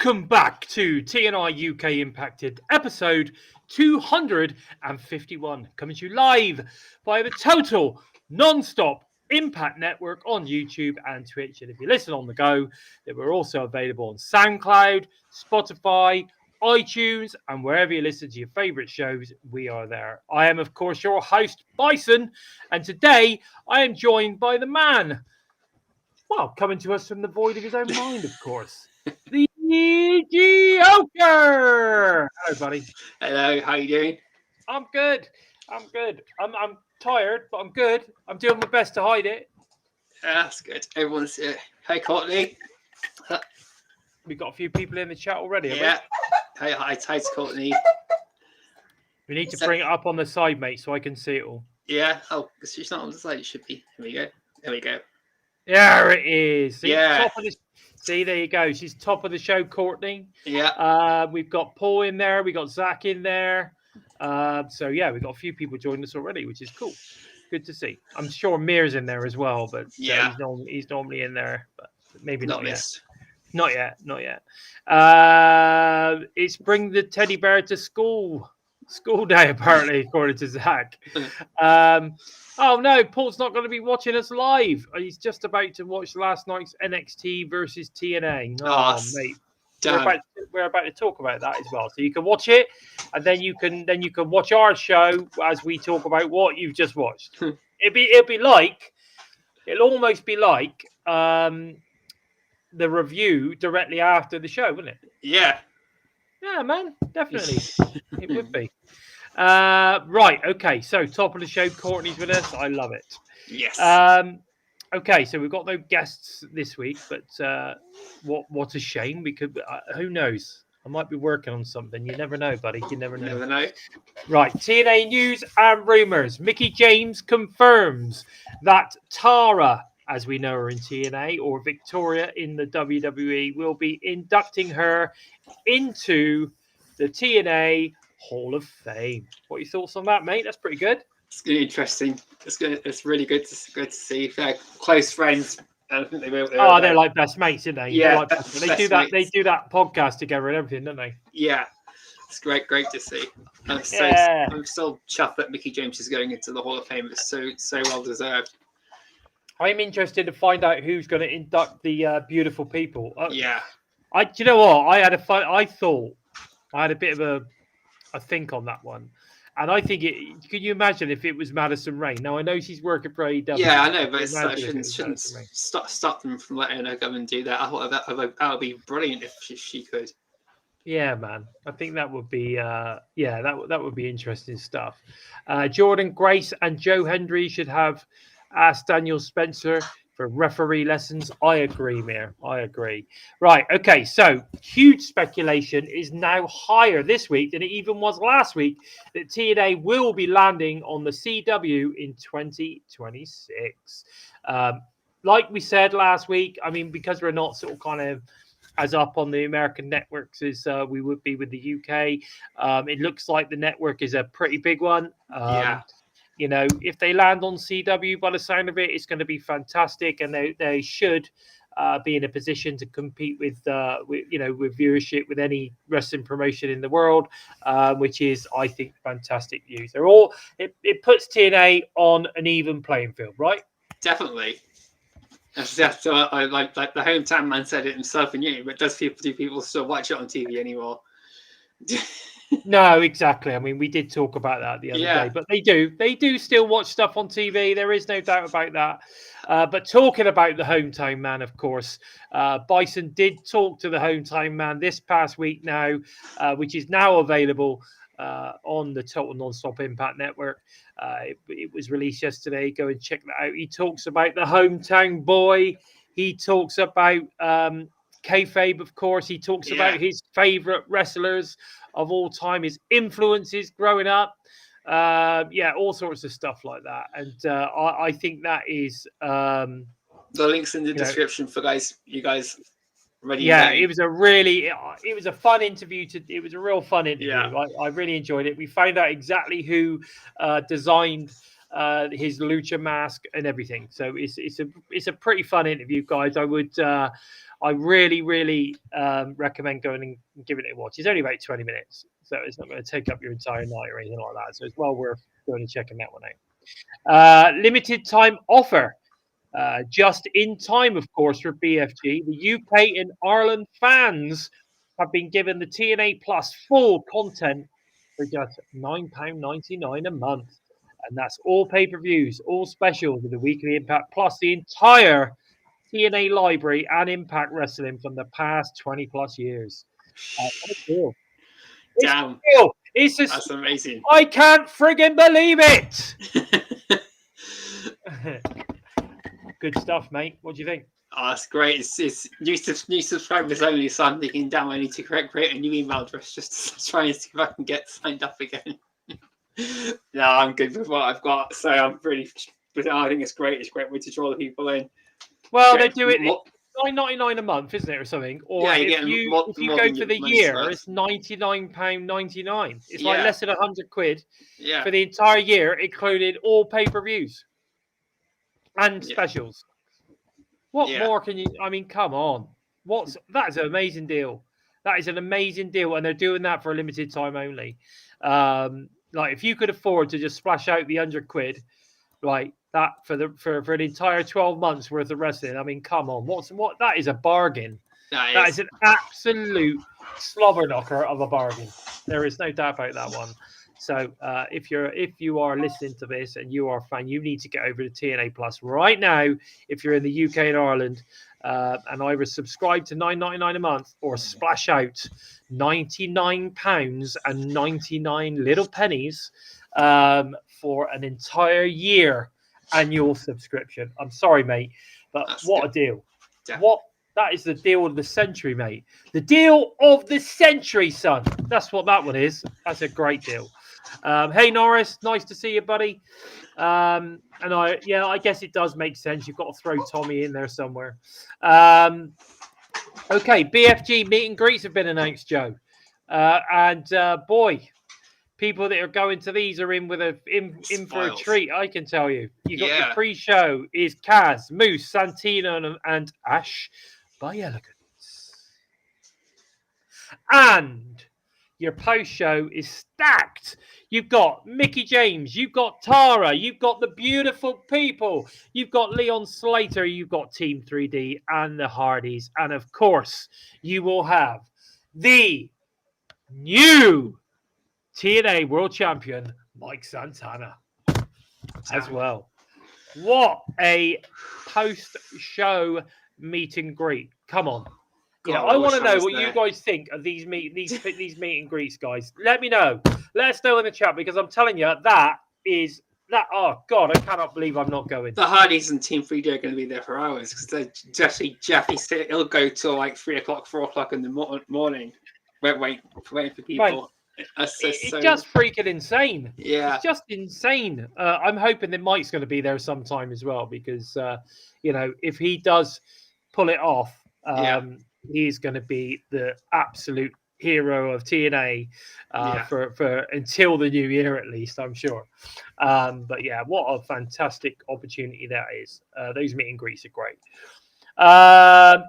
Welcome back to TNI UK Impacted episode 251, coming to you live via the Total Non-Stop Impact Network on YouTube and Twitch. And if you listen on the go, then we're also available on SoundCloud, Spotify, iTunes, and wherever you listen to your favorite shows, we are there. I am, of course, your host, Bison, and today I am joined by the man, well, coming to us from the void of his own mind, of course, the Joeker. Hello, buddy. Hello, how you doing? I'm good. I'm tired, but I'm good. I'm doing my best to hide it. That's good. Everyone's here. Hey, Courtney. We've got a few people in the chat already. Yeah. Hey, hi, to Courtney. We need to bring it up on the side, mate, so I can see it all. Yeah. Oh, she's not on the side. It should be. Here we go. There we go. There it is. See, yeah. See, there you go. She's top of the show, Courtney. Yeah. We've got Paul in there. We got Zach in there. So yeah, we've got a few people joining us already, which is cool. Good to see. I'm sure Mir's in there as well, but yeah, he's normally in there, but maybe not yet. Not yet. It's bring the teddy bear to school day, apparently, according to Zach. Oh no, Paul's not going to be watching us live. He's just about to watch last night's NXT versus TNA. Oh, mate. We're about to talk about that as well. So you can watch it, and then you can watch our show as we talk about what you've just watched. It'll almost be like the review directly after the show, wouldn't it? Yeah. Yeah, man, definitely. It would be. Right, okay, so top of the show, Courtney's with us. I love it. Yes. Okay, so we've got no guests this week, but what a shame, because who knows? I might be working on something. You never know, buddy. You never know. Right, TNA news and rumors. Mickie James confirms that Tara, as we know her in TNA, or Victoria in the WWE, will be inducting her into the TNA Hall of Fame. What are your thoughts on that, mate? That's pretty good. It's going to be interesting. It's really good to see. They're close friends. I think they're like best mates, aren't they? Yeah, they do that. They do that podcast together and everything, don't they? Yeah, it's great to see. I'm still chuffed that Mickie James is going into the Hall of Fame. It's so well deserved. I'm interested to find out who's going to induct the beautiful people. Do you know what? I had a bit of a think on that one. And I think could you imagine if it was Madison Rayne? Now, I know she's working for AEW. Yeah, I know, but it shouldn't stop them from letting her go and do that. I thought that would be brilliant if she could. Yeah, man. I think that would be, that would be interesting stuff. Jordan Grace and Joe Hendry should have asked Daniel Spencer for referee lessons. I agree, Mir. I agree. Right. Okay. So huge speculation is now higher this week than it even was last week that TNA will be landing on the CW in 2026. Like we said last week, I mean, because we're not sort of kind of as up on the American networks as we would be with the UK, it looks like the network is a pretty big one. You know, if they land on CW, by the sound of it, it's going to be fantastic, and they should be in a position to compete with viewership with any wrestling promotion in the world, which is, I think, fantastic news. It puts TNA on an even playing field, right? Definitely. So I like the hometown man said it himself, and but do people still watch it on TV anymore? No, exactly. I mean, we did talk about that the other day, but they do still watch stuff on TV. There is no doubt about that. But talking about the hometown man, of course, Bison did talk to the hometown man this past week now, which is now available on the Total Non-Stop Impact Network. It was released yesterday. Go and check that out. He talks about the hometown boy. He talks about kayfabe, of course. He talks about his favorite wrestlers of all time, his influences growing up, all sorts of stuff like that. And I think that is the links in the description for you guys ready. It was a fun interview. It was a real fun interview. I really enjoyed it. We found out exactly who designed his lucha mask and everything. So it's a pretty fun interview, guys. I really recommend going and giving it a watch. It's only about 20 minutes, so it's not going to take up your entire night or anything like that. So it's well worth going and checking that one out. Limited time offer. Just in time, of course, for BFG. The UK and Ireland fans have been given the TNA Plus full content for just £9.99 a month. And that's all pay-per-views, all specials with the weekly Impact, plus the entire TNA library and Impact Wrestling from the past 20 plus years. What a deal. Damn. It's just, that's amazing. I can't friggin' believe it. Good stuff, mate. What do you think? Oh, that's great. It's new subscribers only, so I'm thinking, damn, I need to create a new email address just to try and see if I can get signed up again. No, I'm good with what I've got. So I think it's great. It's a great way to draw the people in. Well, they do it £9.99 a month, isn't it, or something? Or yeah, if you go for the year, it's £99.99. It's like less than £100 for the entire year, including all pay-per-views and specials. What more can you? I mean, come on. That is an amazing deal. That is an amazing deal, and they're doing that for a limited time only. Like if you could afford to just splash out the £100, like that for an entire 12 months worth of wrestling. I mean, come on, that is a bargain. That is an absolute slobber knocker of a bargain. There is no doubt about that one. So if you are listening to this and you are a fan, you need to get over to TNA Plus right now. If you're in the UK and Ireland, and either subscribe to £9.99 a month or splash out £99.99 for an entire year annual subscription. I'm sorry, mate, but what a deal! That is the deal of the century, mate. The deal of the century, son. That's what that one is. That's a great deal. Hey Norris, nice to see you, buddy. And I guess it does make sense. You've got to throw Tommy in there somewhere. Okay, BFG meet and greets have been announced, Joe. Boy, people that are going to these are in for a treat. I can tell you. You got your pre-show is Kaz, Moose, Santino, and Ash by Elegance, and your post-show is stacked. You've got Mickie James, you've got Tara, you've got the beautiful people, you've got Leon Slater, you've got Team 3D and the Hardys, and of course, you will have the new TNA World Champion, Mike Santana, as well. What a post-show meet and greet. Come on. I want to know what you guys think of these meet and greets, guys. Let me know. Let us know in the chat, because I'm telling you, oh God, I cannot believe I'm not going. The Hardys and Team 3D are going to be there for hours, because Jeffy said it'll go till like 3 o'clock, 4 o'clock in the morning. Waiting for people. Right. It's just freaking insane. Yeah, it's just insane. I'm hoping that Mike's going to be there sometime as well, because if he does pull it off, he's going to be the absolute hero of TNA for until the new year, at least, I'm sure. But yeah, what a fantastic opportunity that is. Those meet and greets are great.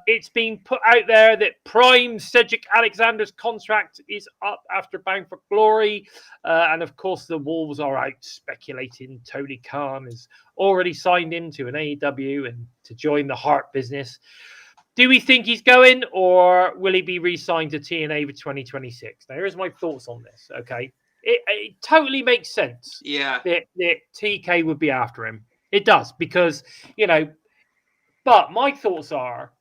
It's been put out there that Prime Cedric Alexander's contract is up after Bound for Glory. And of course, the Wolves are out speculating Tony Khan has already signed him to an AEW and to join the Hart business. Do we think he's going, or will he be re-signed to TNA for 2026? Now, here's my thoughts on this, okay? It totally makes sense that TK would be after him. It does, because, but my thoughts are,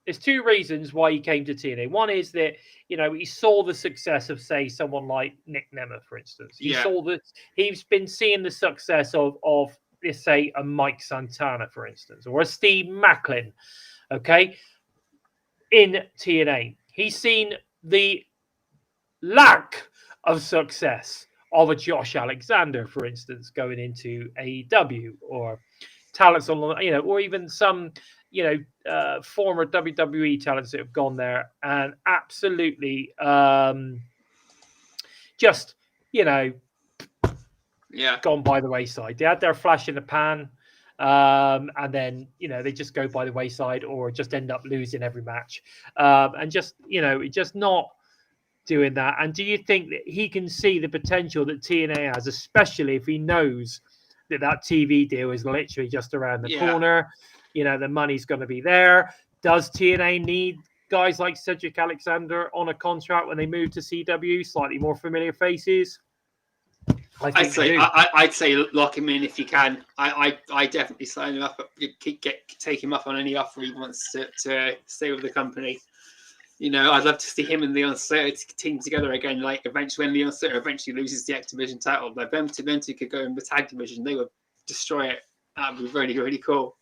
there's two reasons why he came to TNA. One is that, he saw the success of, say, someone like Nick Nemeth, for instance. He's been seeing the success of let's say, a Mike Santana, for instance, or a Steve Macklin. Okay, in TNA, he's seen the lack of success of a Josh Alexander, for instance, going into AEW, or talents on, or even some, former WWE talents that have gone there and absolutely, just, gone by the wayside. They had their flash in the pan, and then they just go by the wayside or just end up losing every match, and just just not doing that. And do you think that he can see the potential that TNA has, especially if he knows that TV deal is literally just around the corner? The money's going to be there. Does TNA need guys like Cedric Alexander on a contract when they move to CW, slightly more familiar faces? I'd say lock him in if you can. I definitely sign him up. Take him up on any offer he wants to stay with the company. I'd love to see him and Leon Slater team together again. Like eventually, when Leon Slater eventually loses the X Division title, like them two could go in the tag division. They would destroy it. That'd be really, really cool.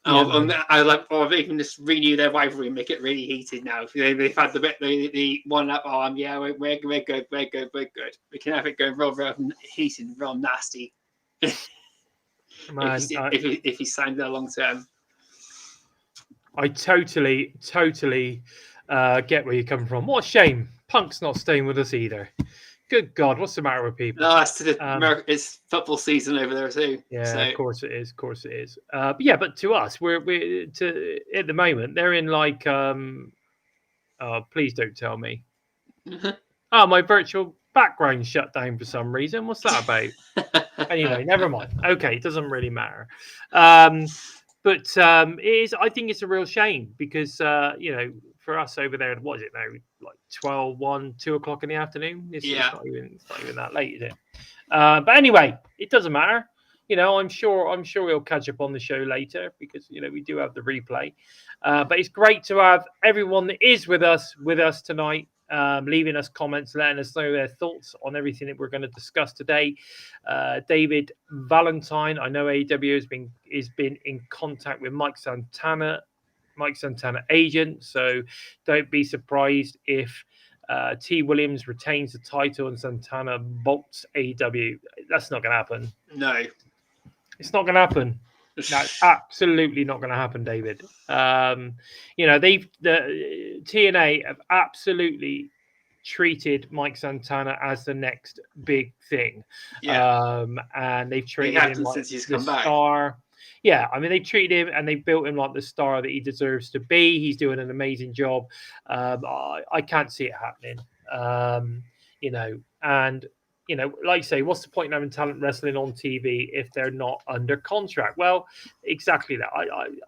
Or even just renew their rivalry and make it really heated now. They've had the one up arm. Yeah, we're good. We're good. We can have it go real heated, real nasty. Man, if he signed there long term. I totally get where you're coming from. What a shame. Punk's not staying with us either. Good God, what's the matter with people? No, it's football season over there too. Yeah, so. Of course it is. But to us, we're at the moment they're in like please don't tell me. My virtual background shut down for some reason. What's that about? Anyway, never mind. Okay, it doesn't really matter. But it is. I think it's a real shame because for us over there, what is it now? Like 12, 1, 2 o'clock in the afternoon. It's not even that late, is it? But anyway, it doesn't matter. I'm sure we'll catch up on the show later because we do have the replay. But it's great to have everyone that is with us tonight, leaving us comments, letting us know their thoughts on everything that we're going to discuss today. David Valentine, I know AEW has been in contact with Mike Santana agent, so don't be surprised if T. Williams retains the title and Santana bolts AEW. That's not going to happen. No, it's not going to happen. That's absolutely not going to happen, David. The TNA have absolutely treated Mike Santana as the next big thing. And they've treated him like since he's the come back. Star. Yeah, I mean, they treated him and they built him like the star that he deserves to be. He's doing an amazing job. I can't see it happening. And like you say, what's the point in having talent wrestling on TV if they're not under contract? Well, exactly that.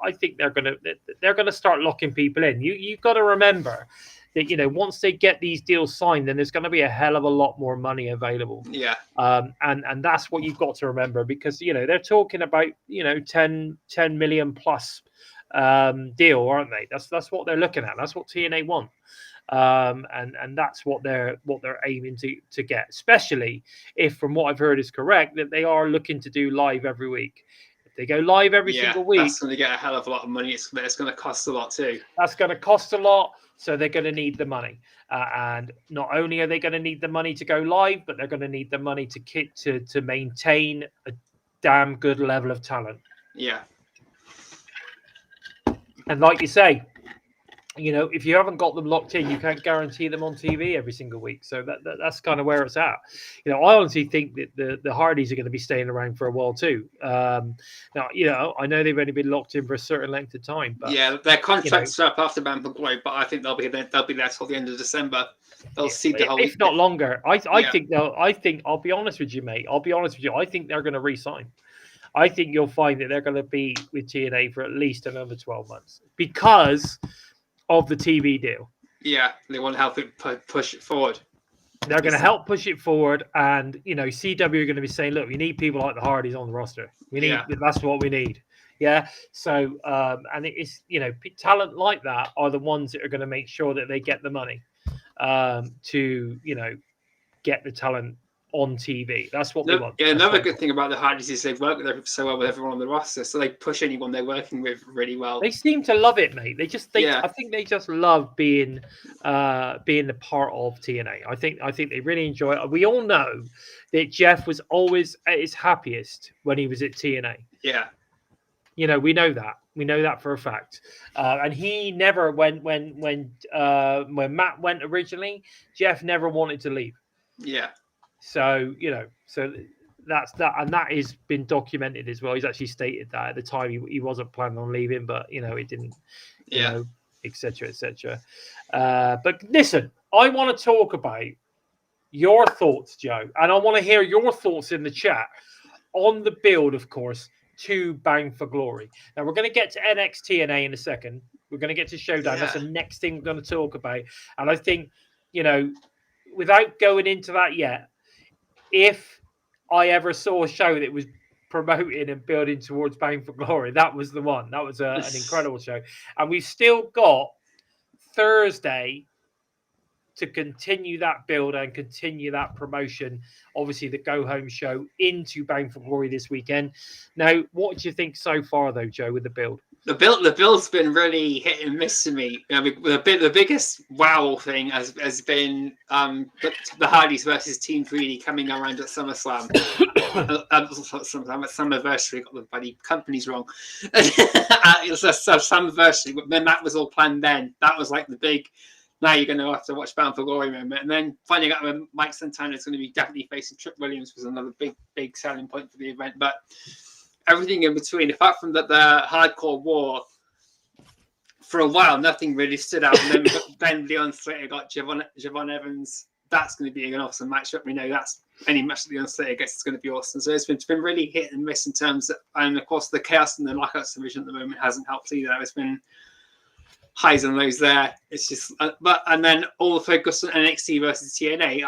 I think they're gonna start locking people in. You've got to remember that once they get these deals signed, then there's going to be a hell of a lot more money available. Yeah. And that's what you've got to remember because they're talking about 10 million plus deal, aren't they? That's what they're looking at. That's what TNA want. And that's what they're aiming to get, especially if, from what I've heard is correct, that they are looking to do live every week. If they go live every single week, that's going to get a hell of a lot of money. It's going to cost a lot too. That's going to cost a lot. So they're going to need the money, and not only are they going to need the money to go live, but they're going to need the money to maintain a damn good level of talent. Yeah. And like you say, if you haven't got them locked in, you can't guarantee them on TV every single week. So that's kind of where it's at. I honestly think that the Hardys are going to be staying around for a while too. Now, I know they've only been locked in for a certain length of time, but their contracts are up after Bam for Globe, but I think they'll be there till the end of December. They'll see the whole, if not longer. I think I'll be honest with you, mate. I'll be honest with you. I think they're going to re-sign. I think you'll find that they're going to be with TNA for at least another 12 months because of the TV deal. Yeah, they want to help it push it forward. They're going to help push it forward, and CW are going to be saying, "Look, we need people like the Hardys on the roster. That's what we need." Yeah. So, and it's talent like that are the ones that are going to make sure that they get the money to get the talent on TV. That's what we want. Yeah, another good thing about the Hardys is they've worked so well with everyone on the roster, so they push anyone they're working with really well. They seem to love it, mate. I think they just love being the part of TNA. I think they really enjoy it. We all know that Jeff was always at his happiest when he was at TNA. Yeah. We know that. We know that for a fact. And he never, when Matt went originally, Jeff never wanted to leave. Yeah. So, so that's that, and that has been documented as well. He's actually stated that at the time he wasn't planning on leaving, but it didn't, etc., etc. But listen, I want to talk about your thoughts, Joe, and I want to hear your thoughts in the chat on the build, of course, to Bound for Glory. Now we're going to get to NXT TNA in a second. We're going to get to Showdown. That's the next thing we're going to talk about, and I think without going into that yet, if I ever saw a show that was promoting and building towards Bound for Glory, that was the one. That was an incredible show. And we've still got Thursday to continue that build and continue that promotion. Obviously, the go-home show into Bound for Glory this weekend. Now, what do you think so far, though, Joe, with the build? The build's been really hit and miss to me. The biggest wow thing has been the Hardys versus Team 3D coming around at SummerSlam. At Summerversary, got the bloody companies wrong. It was a Summerversary, when that was all planned then. That was like the big, now you're going to have to watch Bound for Glory moment. And then finding out when Mike Santana is going to be definitely facing Trick Williams was another big selling point for the event. But everything in between, apart from the hardcore war, for a while, nothing really stood out. And then Leon Slater got Javon Evans. That's going to be an awesome matchup. We know that's any match that Leon Slater gets is going to be awesome. So it's been really hit and miss in terms of, and of course, the Chaos and the Knockouts division at the moment hasn't helped either. It's been highs and lows there. It's just, and then all the focus on NXT versus TNA.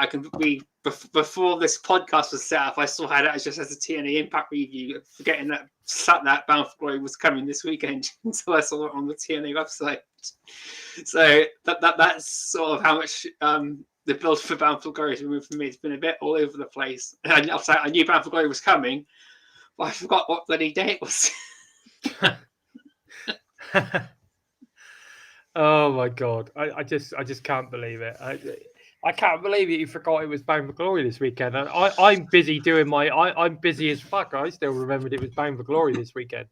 Before this podcast was set up, I still had it as a TNA Impact review, forgetting that Bound for Glory was coming this weekend until I saw it on the TNA website. So that's sort of how much the build for Bound for Glory has been for me. It's been a bit all over the place. And I knew Bound for Glory was coming, but I forgot what bloody day it was. Oh my God! I just can't believe it. I can't believe it. You forgot it was Bound for Glory this weekend. And I'm busy doing I'm busy as fuck. I still remembered it was Bound for Glory this weekend.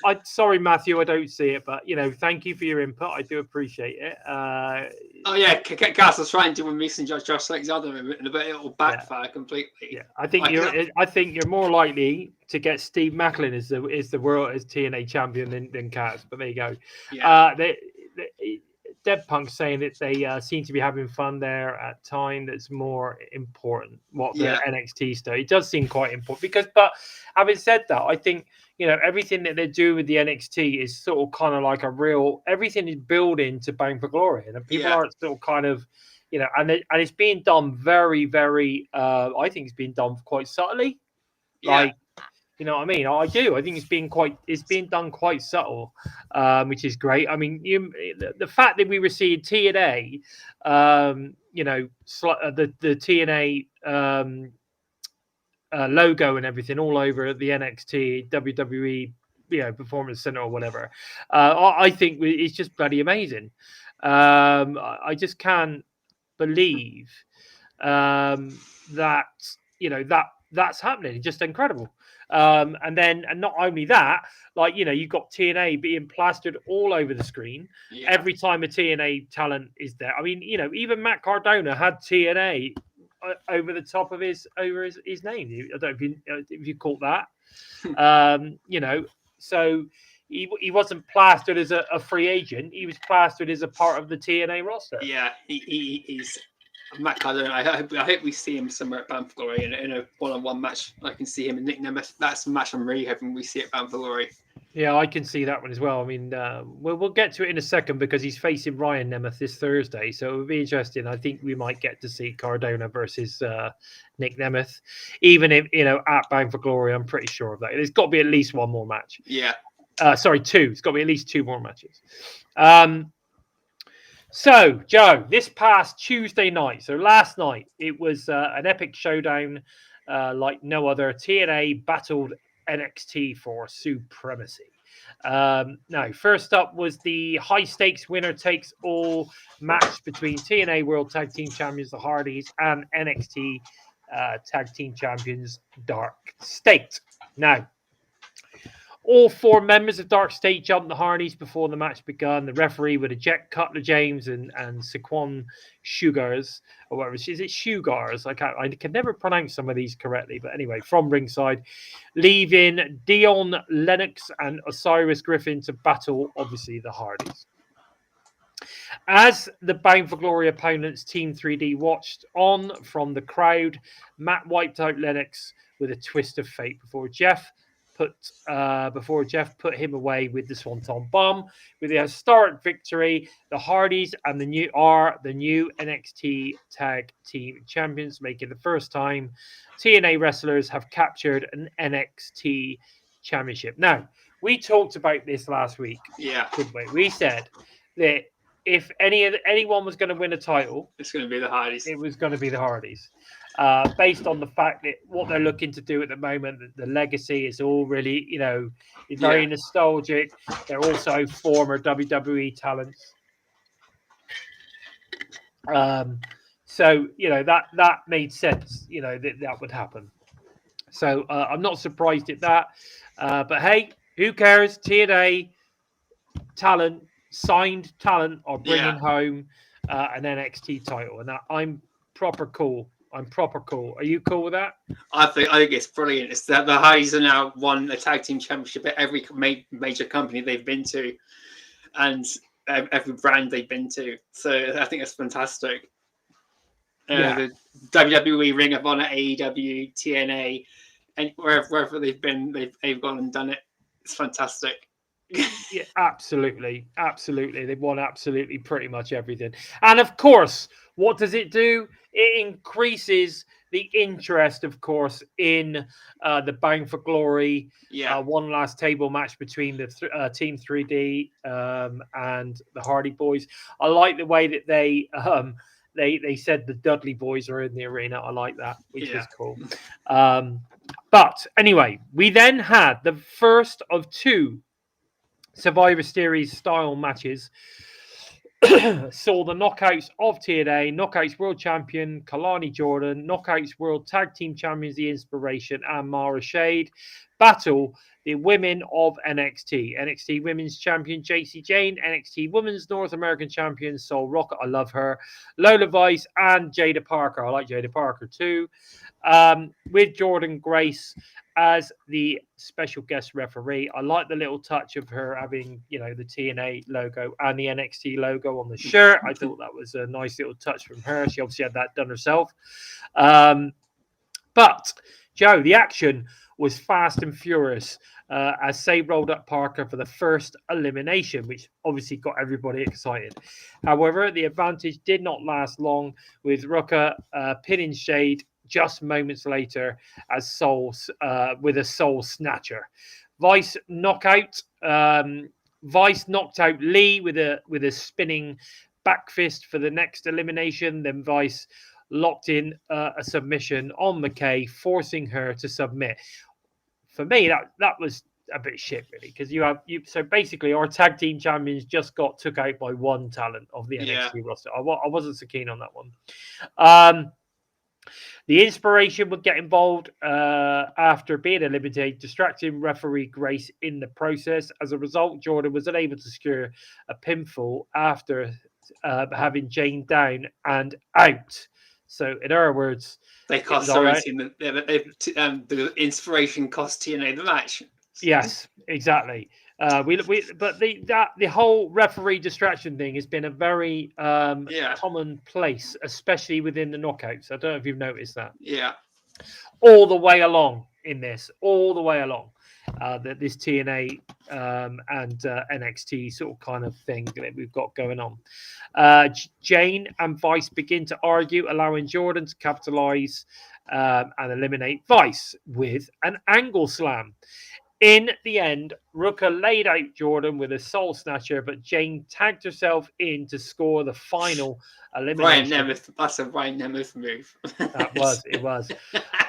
I'm sorry, Matthew, I don't see it, but thank you for your input. I do appreciate it. Oh yeah, Cass was trying to win me and Josh Alexander, but it'll backfire completely. Yeah, I think you're more likely to get Steve Macklin as the world as TNA champion than Cass. But there you go. Yeah. Dev Punk saying that they seem to be having fun there at time. That's more important. What the NXT stuff. It does seem quite important but having said that, I think everything that they're doing with the NXT is sort of kind of like everything is building to Bound for Glory, and people are still kind of and it's being done very, very. I think it's being done quite subtly. Like, you know what I mean? I do. I think it's being done quite subtle, which is great. I mean, the fact that we were seeing TNA, the TNA logo and everything all over the NXT, WWE, Performance Center or whatever. I think it's just bloody amazing. I just can't believe that that's happening. It's just incredible. And not only that, you've got TNA being plastered all over the screen every time a TNA talent is there. I mean, even Matt Cardona had TNA over the top of his name. I don't know if you caught that. So he wasn't plastered as a free agent. He was plastered as a part of the TNA roster. Yeah, he's Matt Cardona. I hope we see him somewhere at Bound for Glory in a one-on-one match. I can see him and Nick Nemeth. That's a match I'm really hoping we see at Bound for Glory. Yeah, I can see that one as well. I mean, we'll get to it in a second because he's facing Ryan Nemeth this Thursday, so it'll be interesting. I think we might get to see Cardona versus Nick Nemeth, even if at Bound for Glory. I'm pretty sure of that. There's got to be at least one more match. Yeah. Sorry, two. It's got to be at least two more matches. So, Joe, this past Tuesday night, so last night, it was an epic showdown like no other. TNA battled NXT for supremacy. Now, first up was the high-stakes winner-takes-all match between TNA World Tag Team Champions The Hardys and NXT Tag Team Champions Dark State. Now, All 4 members of Dark State jumped the Hardys before the match begun. The referee would eject Cutler James and Saquon Sugars, or whatever. Is it Sugars? I can never pronounce some of these correctly, but anyway, from ringside, leaving Dion Lennox and Osiris Griffin to battle, obviously, the Hardys. As the Bound for Glory opponents, Team 3D watched on from the crowd, Matt wiped out Lennox with a twist of fate before Jeff put him away with the Swanton Bomb. With a historic victory, the Hardys and the new NXT Tag Team Champions, making the first time TNA wrestlers have captured an NXT Championship. Now, we talked about this last week. Yeah. Didn't we? We said that if anyone was going to win a title, it's going to be the Hardys. It was going to be the Hardys, based on the fact that what they're looking to do at the moment, the legacy is all really, it's very nostalgic. They're also former WWE talents. So that made sense. That would happen. So I'm not surprised at that. But hey, who cares? TNA talent. Signed talent are bringing home an NXT title, and I'm proper cool. Are you cool with that? I think it's brilliant. It's that the Hardys are now won a tag team championship at every major company they've been to, and every brand they've been to. So I think it's fantastic. The WWE, Ring of Honor, AEW, TNA, and wherever they've been, they've gone and done it. It's fantastic. Yeah, absolutely. They've won absolutely pretty much everything. And of course, what does it do? It increases the interest, of course, in the Bound for Glory. One last table match between the Team 3D and the Hardy Boys. I like the way that they said the Dudley Boys are in the arena. I like that, which is cool. But anyway, we then had the first of 2 Survivor Series style matches. Saw the knockouts of TNA, knockouts world champion Kalani Jordan, knockouts world tag team champions The Iinspiration and Mara Shade battle the women of NXT Women's Champion JC Jane, NXT Women's North American Champion Sol Rocket, I love her, Lola Vice and Jada Parker. I like Jada Parker too. With Jordan Grace as the special guest referee. I like the little touch of her having, the TNA logo and the NXT logo on the shirt. I thought that was a nice little touch from her. She obviously had that done herself. But, Joe, the action was fast and furious as Say rolled up Parker for the first elimination, which obviously got everybody excited. However, the advantage did not last long, with Ruka pinning Shade just moments later as with a soul snatcher. Vice knocked out Lee with a spinning back fist for the next elimination. Then Vice locked in a submission on McKay, forcing her to submit. For me, that was a bit shit, really, because so basically our tag team champions just got took out by one talent of the NXT roster. I wasn't so keen on that one. The Iinspiration would get involved after being eliminated, distracting referee Grace in the process. As a result, Jordan was unable to secure a pinfall after having Jane down and out. So, in other words, they cost the Iinspiration cost TNA the match. Yes, exactly. But the whole referee distraction thing has been a very commonplace, especially within the knockouts. I don't know if you've noticed that. Yeah. All the way along in this, this TNA and NXT sort of kind of thing that we've got going on. Jane and Vice begin to argue, allowing Jordan to capitalize and eliminate Vice with an angle slam. In the end, Ruka laid out Jordan with a soul snatcher, but Jane tagged herself in to score the final elimination. That's a Ryan Nemeth move. It was.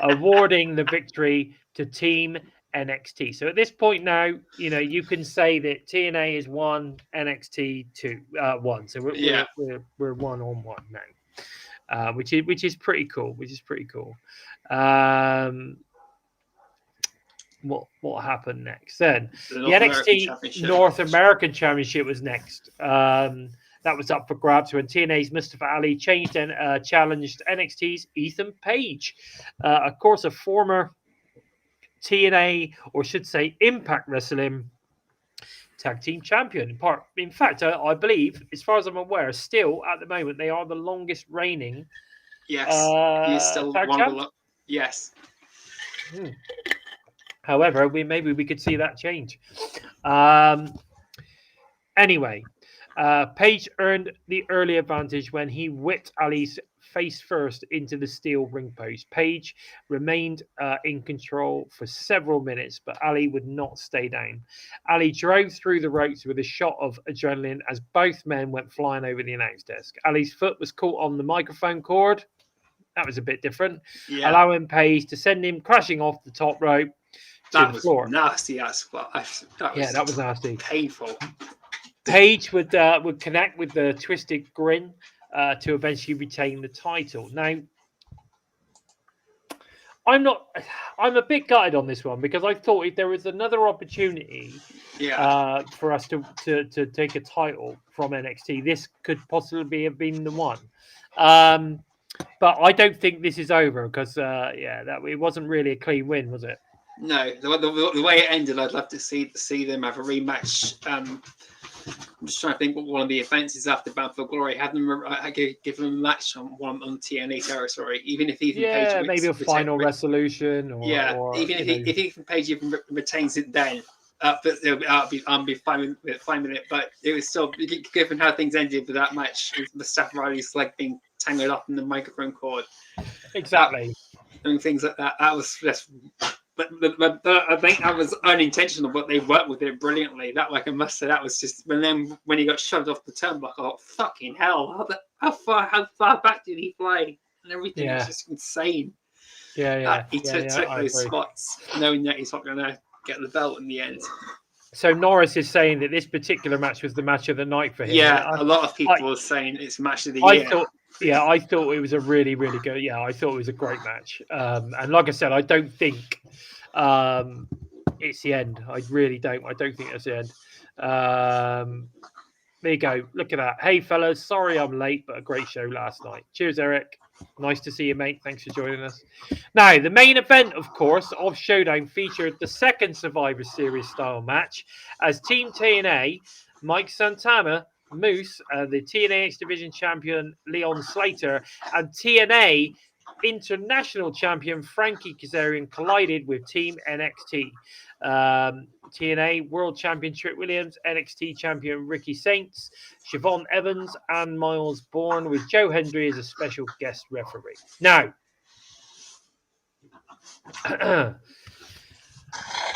Awarding the victory to Team NXT. So at this point now, you can say that TNA is 1, NXT 1. So we're 1-on-1 now, which is pretty cool. what happened next. Then the NXT North American Championship was next. That was up for grabs when TNA's Mustafa Ali challenged NXT's Ethan Page. Of course, a former TNA, or should say Impact Wrestling Tag Team Champion. In fact, I believe, as far as I'm aware, still at the moment, they are the longest reigning he's still tag one champ. of the yes. However, maybe we could see that change. Anyway, Page earned the early advantage when he whipped Ali's face first into the steel ring post. Page remained in control for several minutes, but Ali would not stay down. Ali drove through the ropes with a shot of adrenaline as both men went flying over the announce desk. Ali's foot was caught on the microphone cord. That was a bit different, allowing Page to send him crashing off the top rope to the floor. Nasty as well. That was nasty. Painful. Page would connect with the twisted grin to eventually retain the title. Now, I'm a bit gutted on this one because I thought if there was another opportunity for us to take a title from NXT, this could possibly have been the one. But I don't think this is over because it wasn't really a clean win, was it? No, the way it ended, I'd love to see them have a rematch. I'm just trying to think what one of the events is after Bound for Glory. Have them give them a match on TNA territory, even if Ethan Page maybe a final resolution. Or even if Ethan Page even retains it then. But I'll be fine with it. But it was still, given how things ended with that match, with Mustafa Ali's leg being tangled up in the microphone cord. Exactly. And things like that. That was just. But I think that was unintentional, but they worked with it brilliantly. That, like I must say, that was just when he got shoved off the turnbuckle. Oh, fucking hell! How far back did he fly? And everything was just insane. He took those spots, knowing that he's not going to get the belt in the end. So Norris is saying that this particular match was the match of the night for him. Yeah, a lot of people were saying it's match of the year. I thought it was a really, really good. Yeah, I thought it was a great match. And like I said, I don't think it's the end. I really don't. I don't think it's the end. There you go. Look at that. Hey, fellas. Sorry I'm late, but a great show last night. Cheers, Eric. Nice to see you, mate. Thanks for joining us. Now, the main event, of course, of Showdown featured the second Survivor Series style match as Team TNA, Mike Santana, Moose, the TNA X Division champion Leon Slater, and TNA International champion Frankie Kazarian collided with Team NXT. TNA World Champion Trick Williams, NXT Champion Ricky Saints, Siobhan Evans, and Miles Bourne, with Joe Hendry as a special guest referee. Now,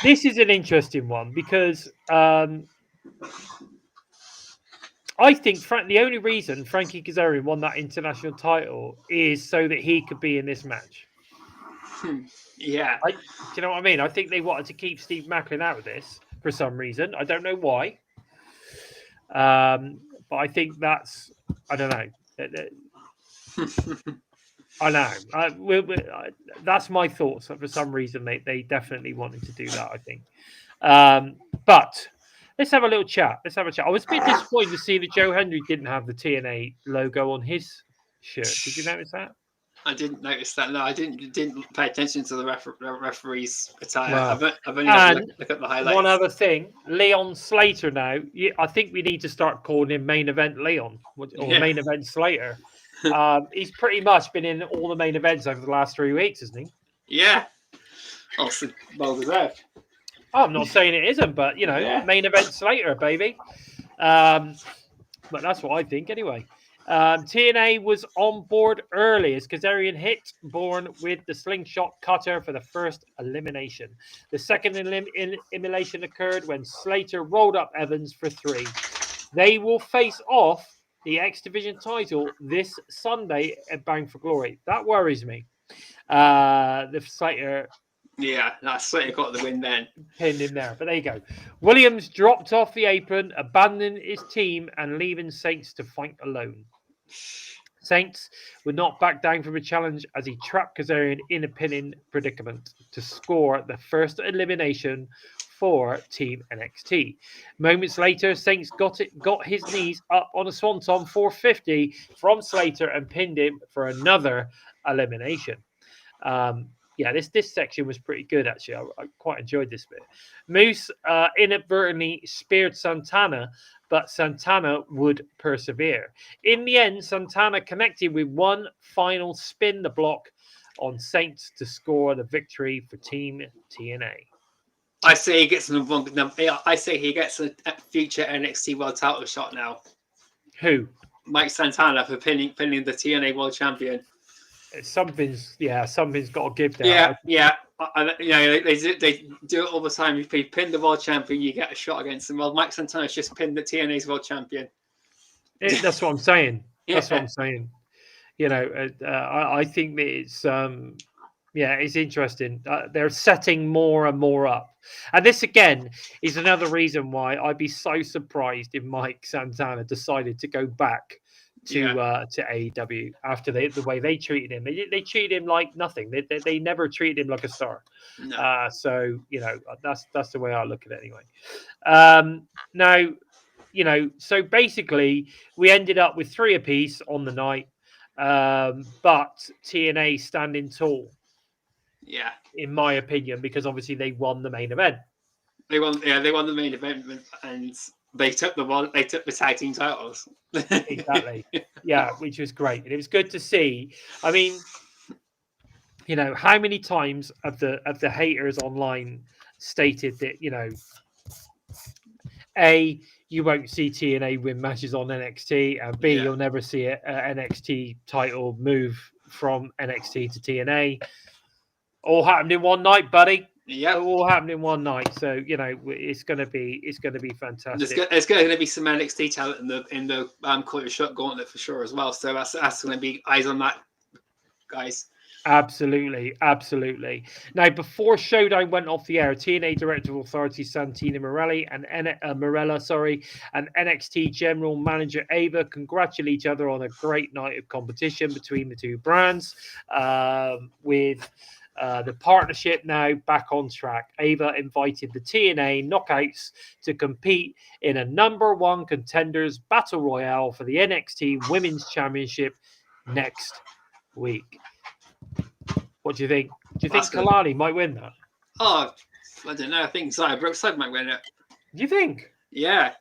this is an interesting one because I think the only reason Frankie Kazarian won that international title is so that he could be in this match. Yeah. Do you know what I mean? I think they wanted to keep Steve Macklin out of this for some reason. I don't know why. But I think that's, I don't know. I know. That's my thoughts. For some reason, they definitely wanted to do that, I think. But let's have a little chat. I was a bit disappointed to see that Joe Hendry didn't have the TNA logo on his shirt. Did you notice that? I didn't notice that. No, I didn't pay attention to the referee's attire. Wow. I've only had to look at the highlights. One other thing, Leon Slater now. I think we need to start calling him Main Event Leon or Main Event Slater. He's pretty much been in all the main events over the last 3 weeks, hasn't he? Yeah. Also, well deserved. I'm not saying it isn't, but, Main Event Slater, baby. But that's what I think anyway. TNA was on board early as Kazarian hit Bourne with the slingshot cutter for the first elimination. The second elimination occurred when Slater rolled up Evans for 3. They will face off the X Division title this Sunday at Bound for Glory. That worries me. The Slater... Yeah, that's Slater got the win then. Pinned him there, but there you go. Williams dropped off the apron, abandoning his team and leaving Saints to fight alone. Saints would not back down from a challenge as he trapped Kazarian in a pinning predicament to score the first elimination for Team NXT. Moments later, Saints got his knees up on a Swanton 450 from Slater and pinned him for another elimination. Yeah, this section was pretty good, actually. I quite enjoyed this bit. Moose inadvertently speared Santana, but Santana would persevere. In the end, Santana connected with one final spin the block on Saints to score the victory for Team TNA. I say he gets I say he gets a future NXT World Title shot now. Who? Mike Santana for pinning the TNA World Champion. Something's got to give there. Yeah. They do it all the time. If you pin the world champion, you get a shot against them. Well, Mike Santana's just pinned the TNA's world champion. That's what I'm saying. That's what I'm saying. I think that it's interesting. They're setting more and more up. And this, again, is another reason why I'd be so surprised if Mike Santana decided to go back to AEW after the way they treated him. They treated him like nothing. They never treated him like a star. No. So that's the way I look at it anyway. Now, so basically we ended up with 3 apiece on the night, but TNA standing tall. Yeah, in my opinion, because obviously they won the main event. They won the main event, and they took the tag team titles. Exactly. Yeah, which was great. And it was good to see. I mean, how many times have the haters online stated that, A, you won't see TNA win matches on NXT, and B, you'll never see an NXT title move from NXT to TNA. All happened in one night, buddy. Yeah, all happened in one night. So it's going to be fantastic. There's going to be some NXT talent in the quarter shot gauntlet for sure as well. So that's going to be eyes on that, guys. Absolutely. Now, before Showdown went off the air, TNA Director of Authority Santina Morella and NXT General Manager Ava congratulate each other on a great night of competition between the two brands, with the partnership now back on track. Ava invited the TNA Knockouts to compete in a number 1 contenders battle royale for the NXT Women's Championship next week. What do you think? Do you think Kalani might win that? Oh, I don't know. I think Xia Brookside might win it. Do you think? Yeah,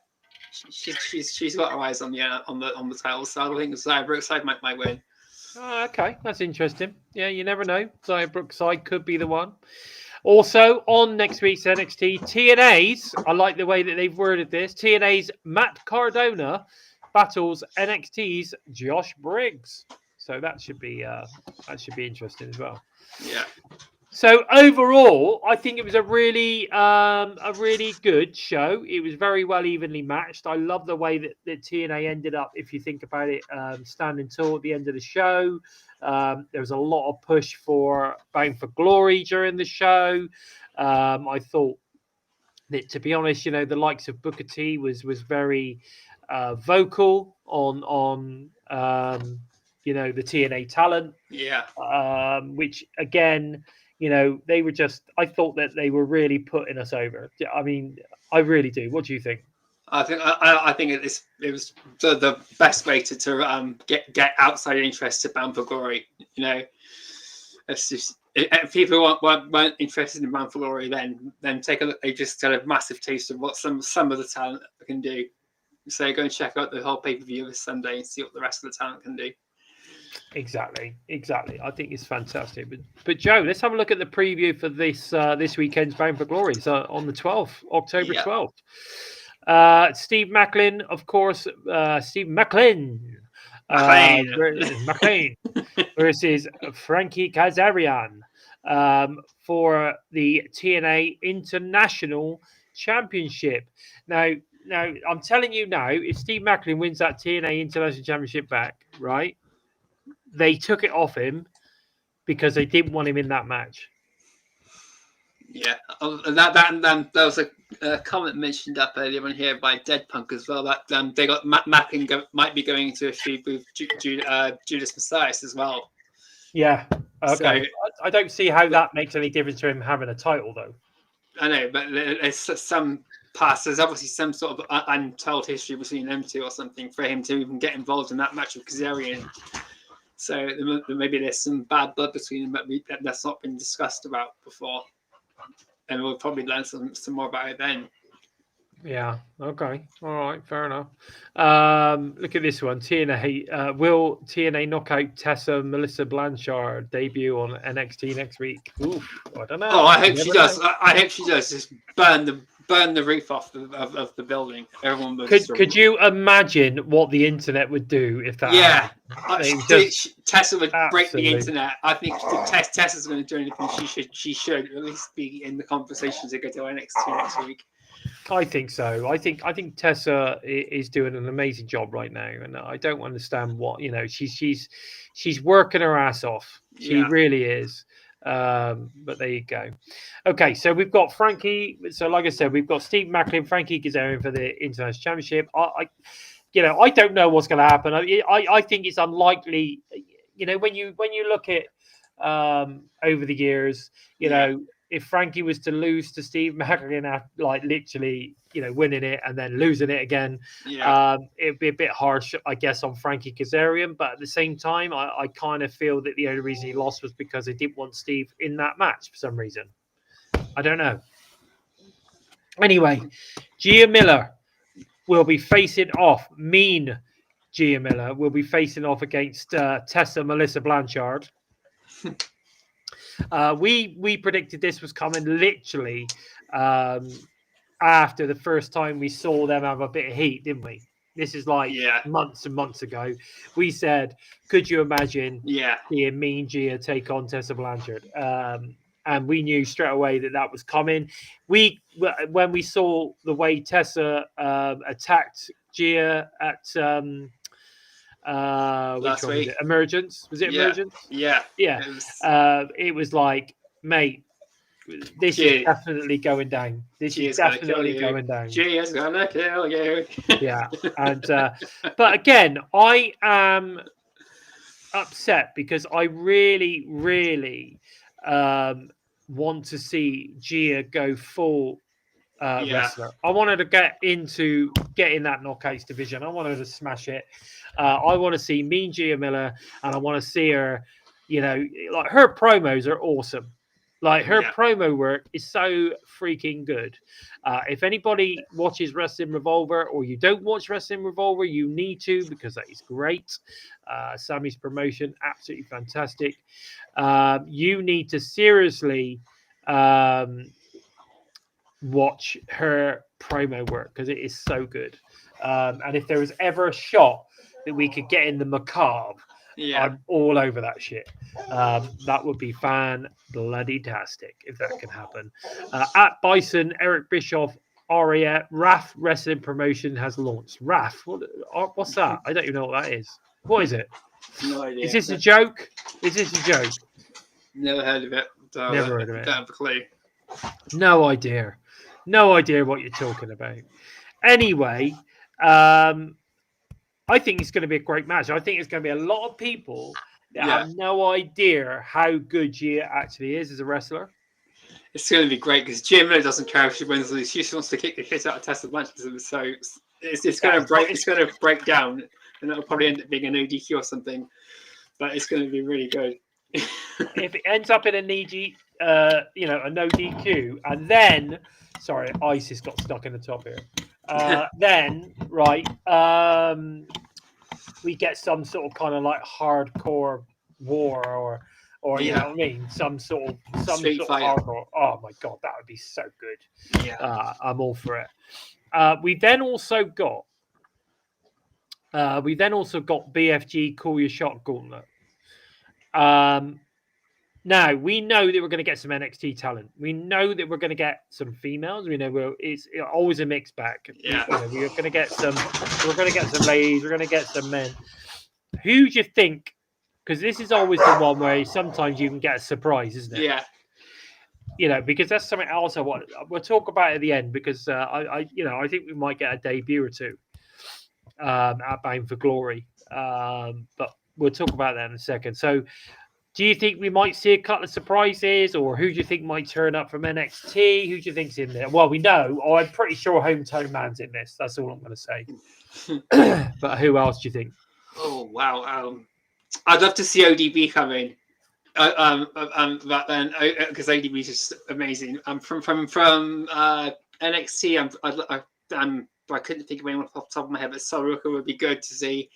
she's got her eyes on the title, so I think Xia Brookside might win. Oh, okay, that's interesting. Yeah, you never know. Xia Brookside could be the one. Also, on next week's NXT, TNA's, I like the way that they've worded this, TNA's Matt Cardona battles NXT's Josh Briggs. So that should be interesting as well. Yeah. So overall, I think it was a really good show. It was very well evenly matched. I love the way that TNA ended up, if you think about it, standing tall at the end of the show. There was a lot of push for Bound for Glory during the show. I thought that, to be honest, the likes of Booker T was very vocal on the TNA talent. Yeah. Which again, they were I thought that they were really putting us over. I mean, I really do. What do you think? I think it was the best way to get outside interest to Bound for Glory. It's just, if people weren't interested in Bound for Glory, then take a look. They just got a massive taste of what some of the talent can do. So go and check out the whole pay-per-view this Sunday and see what the rest of the talent can do. Exactly. I think it's fantastic. But Joe, let's have a look at the preview for this weekend's Bound for Glory. So on the 12th, October 12th. Steve Macklin, of course. Steve Macklin. McLean versus Frankie Kazarian for the TNA International Championship. Now, I'm telling you now, if Steve Macklin wins that TNA International Championship back, right, they took it off him because they didn't want him in that match. Yeah, and there was a comment mentioned up earlier on here by Dead Punk as well that they got Macklin might be going into a feud with Judas Messias as well. Yeah. Okay. So, I don't see how that makes any difference to him having a title, though. I know, but there's some past. There's obviously some sort of untold history between them two or something for him to even get involved in that match with Kazarian. So maybe there's some bad blood between them that's not been discussed about before. And we'll probably learn some more about it then. Yeah. Okay. All right. Fair enough. Look at this one. TNA. Will TNA knock out Tessa Melissa Blanchard debut on NXT next week? Oof. I don't know. Oh, I hope she does. I hope she does. Just burn the roof off of the building. Everyone would. Could you imagine what the internet would do if that? Yeah. Tessa would absolutely break the internet. I think if Tessa's going to do anything, she should at least be in the conversations that go to NXT next week. I think so. I think Tessa is doing an amazing job right now, and I don't understand what she's working her ass off. She really is. But there you go. Okay, so we've got Frankie. So like I said, we've got Steve Macklin, Frankie Kazarian for the International Championship. I don't know what's going to happen. I think it's unlikely. When you look at over the years, if Frankie was to lose to Steve Macklin, like literally, winning it and then losing it again, it'd be a bit harsh, I guess, on Frankie Kazarian. But at the same time, I kind of feel that the only reason he lost was because they didn't want Steve in that match for some reason. I don't know. Anyway, Gia Miller will be facing off. Mean Gia Miller will be facing off against Tessa Melissa Blanchard. We predicted this was coming literally after the first time we saw them have a bit of heat, didn't we? This is like months and months ago. We said, could you imagine seeing Mean Gia take on Tessa Blanchard? And we knew straight away that was coming. When we saw the way Tessa attacked Gia at last week, Emergence, was it Emergence? Yeah. It was like, mate, this is definitely going down. This is definitely going down. Gia's gonna kill you. Yeah, and but again, I am upset because I really, really want to see Gia go full wrestler. I wanted to get in that knockouts division. I wanted to smash it. I want to see Mean Gia Miller, and I want to see her. Like her promos are awesome. Like her promo work is so freaking good. If anybody watches Wrestling Revolver or you don't watch Wrestling Revolver, you need to, because that is great. Sammy's promotion, absolutely fantastic. You need to seriously watch her promo work because it is so good. And if there was ever a shot that we could get in the macabre, I'm all over that shit. That would be fan-bloody-tastic if that can happen. At Bison, Eric Bischoff, Aria, RAF Wrestling Promotion has launched. RAF? What's that? I don't even know what that is. What is it? No idea. Is this a joke? Is this a joke? Never heard of it. Never heard of it. Don't have a clue. No idea. No idea what you're talking about. Anyway, I think it's going to be a great match. I think it's going to be a lot of people that have no idea how good Gia actually is as a wrestler. It's going to be great because Gia Miller doesn't care if she wins or loses. She just wants to kick the shit out of Tessa Blanchard. So it's going to break. It's going to break down, and it'll probably end up being an ODQ or something. But it's going to be really good. If it ends up in a no DQ, and then ice has got stuck in the top here. Then we get some sort of kind of like hardcore war or you know what I mean, some sort of hardcore. Oh my god, that would be so good. I'm all for it. We then also got BFG Call Your Shot Gauntlet. Now, we know that we're going to get some NXT talent. We know that we're going to get some females. We know it's always a mixed bag. Yeah. We're going to get some ladies. We're going to get some men. Who do you think? Because this is always the one where sometimes you can get a surprise, isn't it? Yeah. because that's something else I want. We'll talk about it at the end because I think we might get a debut or two at Bound for Glory, but we'll talk about that in a second. So, do you think we might see a couple of surprises, or who do you think might turn up from NXT? Who do you think's in there? Well, we know. I'm pretty sure Hometown Man's in this. That's all I'm going to say. But who else do you think? Oh wow! I'd love to see ODB come in. But then because ODB is just amazing. From NXT. I couldn't think of anyone off the top of my head, but Soroka would be good to see.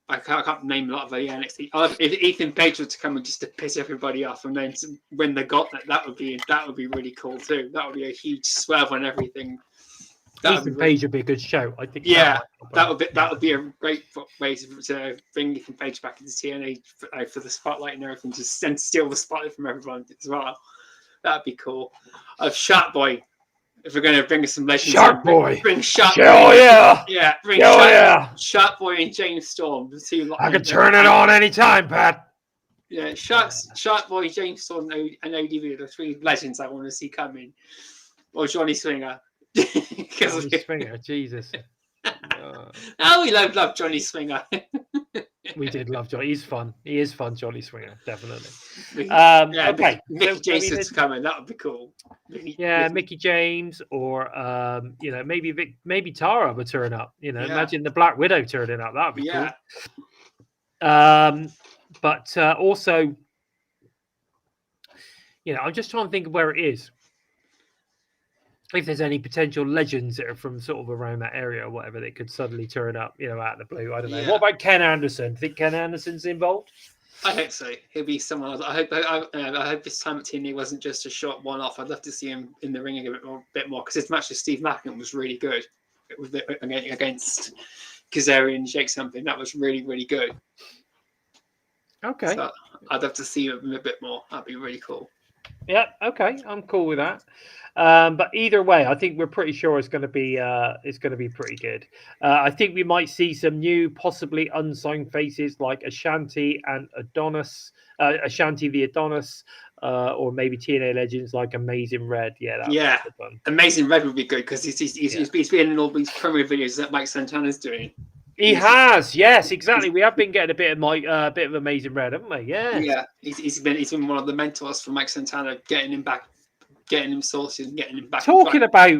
I can't name a lot of the NXT. If Ethan Page were to come and just to piss everybody off and then win the Gauntlet, that would be really cool too. That would be a huge swerve on everything. Ethan Page would be a good show, I think. Yeah, that would be a great way to bring Ethan Page back into TNA for the spotlight and everything, just and steal the spotlight from everyone as well. That'd be cool. Shark Boy. If we're going to bring some legends, Shark Boy, bring Shark Boy. Yeah, bring Shark Boy and James Storm. I can turn it on anytime, Pat. Yeah, Shark Boy, James Storm, and ODB are the three legends I want to see coming. Or Johnny Swinger. Johnny Swinger, Jesus. Oh, we love Johnny Swinger. We did love Johnny. He's fun. He is fun, Johnny Swinger, definitely. Okay. Mickie James is coming. That would be cool. Mickie James, or maybe Tara would turn up. Imagine the Black Widow turning up. That would be cool. But also, I'm just trying to think of where it is. If there's any potential legends that are from sort of around that area or whatever that could suddenly turn up, out of the blue. I don't know. What about Ken Anderson? Think Ken Anderson's involved? I hope so. He'll be someone else. I hope this time at TNA wasn't just a short one-off. I'd love to see him in the ring a bit more because his match with Steve Macklin was really good against Kazarian Jake something. That was really, really good. Okay. So I'd love to see him a bit more. That'd be really cool. Yeah, okay, I'm cool with that. But either way, I think we're pretty sure it's going to be pretty good. I think we might see some new, possibly unsigned faces like Ashanti and Adonis, Ashanti the Adonis, or maybe TNA legends like Amazing Red. Yeah, Amazing Red would be good because he's been in all these promo videos that Mike Santana's doing. He has, yes, exactly. We have been getting a bit of Amazing Red, haven't we? Yeah. He's been one of the mentors for Mike Santana, getting him back, getting him sorted, and getting him back. Talking about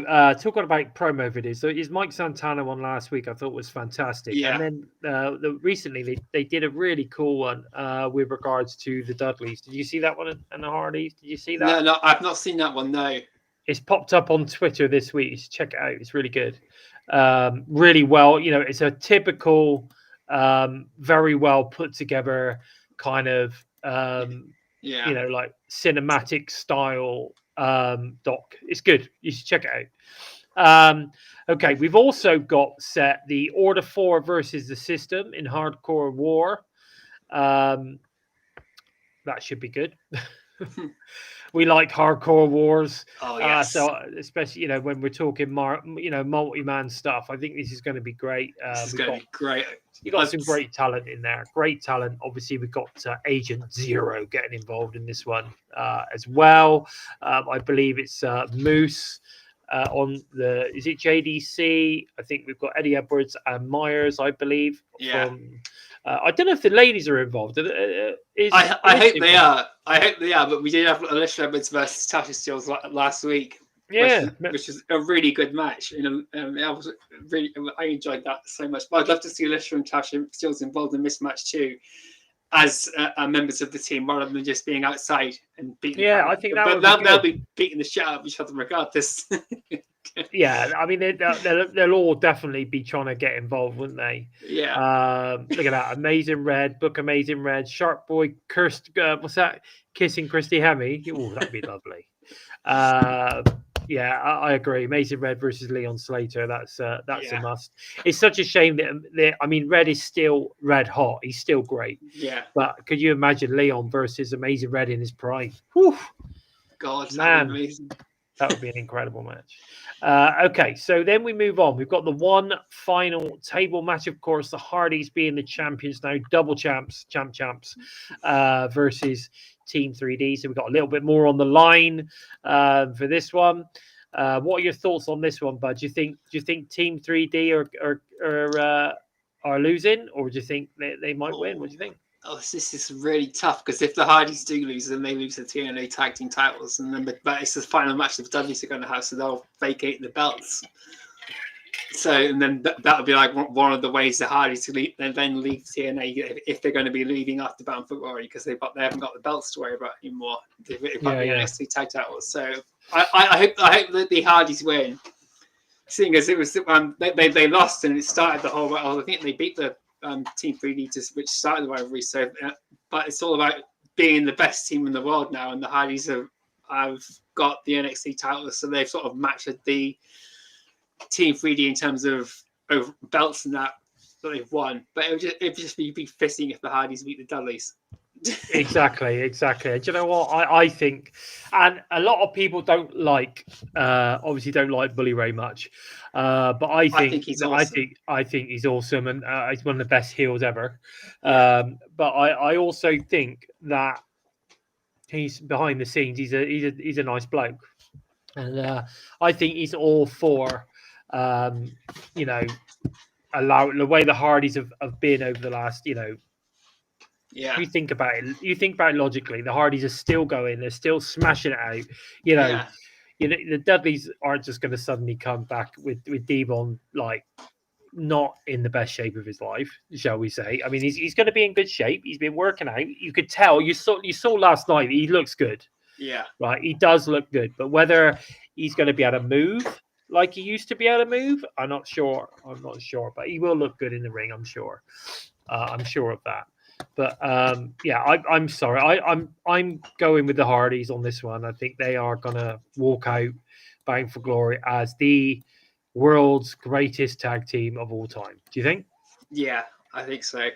promo videos. So his Mike Santana one last week I thought was fantastic. Yeah. And then recently they did a really cool one with regards to the Dudleys. Did you see that one and the Hardys? Did you see that? No, I've not seen that one. No. It's popped up on Twitter this week. You should check it out. It's really good. Really well, it's a typical very well put together kind of like cinematic style doc. It's good. You should check it out. Okay, we've also got set the Order 4 versus the System in Hardcore War. That should be good. We like hardcore wars. Oh, yes. So especially, when we're talking multi-man stuff, I think this is going to be great. This is going to be great. You got some great talent in there. Great talent. Obviously, we've got Agent Zero getting involved in this one as well. I believe it's Moose on the. Is it JDC? I think we've got Eddie Edwards and Myers. I believe. Yeah. I don't know if the ladies are involved. I hope they are. I hope they are. But we did have Alicia Edwards versus Tasha Steelz last week. Yeah, which is a really good match. I enjoyed that so much. But I'd love to see Alicia and Tasha Steelz involved in this match too, as members of the team, rather than just being outside and beating. Yeah, I think they'll be beating the shit out of each other regardless. Yeah, I mean they'll all definitely be trying to get involved, wouldn't they? Yeah. Look at that, Amazing Red, Book Amazing Red, Shark Boy, what's that? Kissing Christy Hemme. Oh, that'd be lovely. Yeah, I agree. Amazing Red versus Leon Slater. That's a must. It's such a shame that Red is still red hot. He's still great. Yeah. But could you imagine Leon versus Amazing Red in his prime? Whew. God, man. amazing. That would be an incredible match. Okay, so then we move on. We've got the one final table match, of course, the Hardys being the champions now, double champs, versus Team 3D. So we've got a little bit more on the line for this one. What are your thoughts on this one, Bud? Do you think Team 3D are losing, or do you think they might win? What do you think? Oh, this is really tough because if the Hardys do lose, then they lose the TNA Tag Team titles, and then but it's the final match the Dudleys are going to have, so they'll vacate the belts. So, and then that would be like one of the ways the Hardys to leave, then leave TNA if they're going to be leaving after Bound for Glory, because they haven't got the belts to worry about anymore. They've got the NXT Tag titles. So I hope that the Hardys win, seeing as it was they lost and it started the whole. I think they beat the Team 3D, which started the rivalry. So, but it's all about being the best team in the world now, and the Hardys have got the NXT titles, so they've sort of matched the Team 3D in terms of belts and that they've won. But it would just be fitting if the Hardys beat the Dudleys. Exactly. Do you know what I think? And a lot of people don't like, obviously, don't like Bully Ray much. But I think he's awesome. I think he's awesome, and he's one of the best heels ever. But I also think that he's behind the scenes. He's a nice bloke, and I think he's all for, allow the way the Hardys have been over the last, Yeah. You think about it logically. The Hardys are still going. They're still smashing it out. The Dudleys aren't just going to suddenly come back with Devon like not in the best shape of his life, shall we say? I mean, he's going to be in good shape. He's been working out. You could tell. You saw last night. He looks good. Yeah. Right. He does look good. But whether he's going to be able to move like he used to be able to move, I'm not sure. But he will look good in the ring. I'm sure. I'm sure of that. But I'm sorry. I'm going with the Hardys on this one. I think they are gonna walk out Bound for Glory as the world's greatest tag team of all time. Do you think? Yeah, I think so.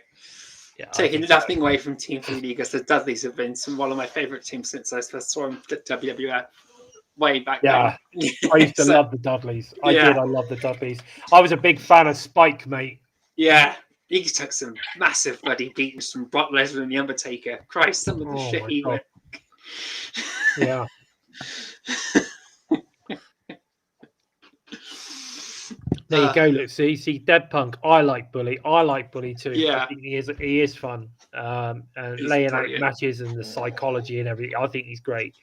Yeah, taking nothing away from Team 3D, because the Dudleys have been one of my favorite teams since I first saw them at WWF way back then. I used to love the Dudleys. I love the Dudleys. I was a big fan of Spike, mate. Yeah. He took some massive bloody beatings from Brock Lesnar and The Undertaker. Christ, some of the shit he went. Yeah. There you go. Look, see, Dead Punk. I like Bully. I like Bully too. Yeah, I think he is fun. And laying out matches and the psychology and everything. I think he's great.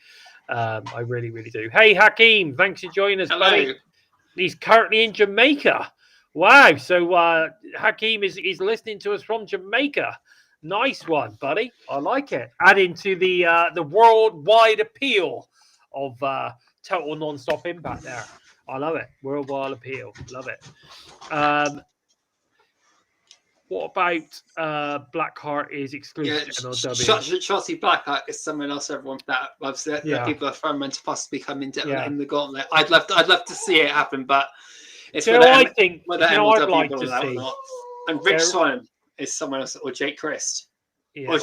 I really, really do. Hey, Hakeem, thanks for joining us, buddy. He's currently in Jamaica. Wow. So Hakeem is listening to us from Jamaica. Nice one, buddy. I like it. Adding to the worldwide appeal of Total Non-Stop Impact there. I love it. Worldwide appeal. Love it. What about Blackheart is exclusive to NLW? Shotzi Blackheart is someone else everyone that loves it. Yeah. People are trying to possibly come in the Gauntlet. I'd love to see it happen, but it's I'd like to see. And Rich Swann is someone else, or Jake Christ. Yeah.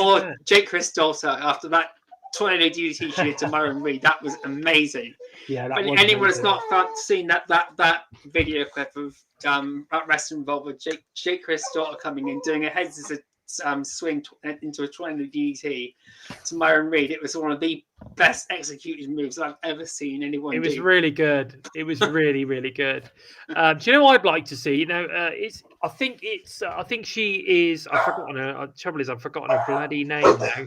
Or Jake Christ's daughter after that tornado DDT she did to Myron Reed. That was amazing. Yeah, but anyone has not seen that video clip of that wrestling involved with Jake Christ's daughter coming in, doing a head swing into a tornado DDT to Myron Reed. It was one of the best executed moves I've ever seen anyone do. It was really good. It was really, really good. Do you know what I'd like to see? I think she is. I've forgotten her. Trouble is, I've forgotten her bloody name now.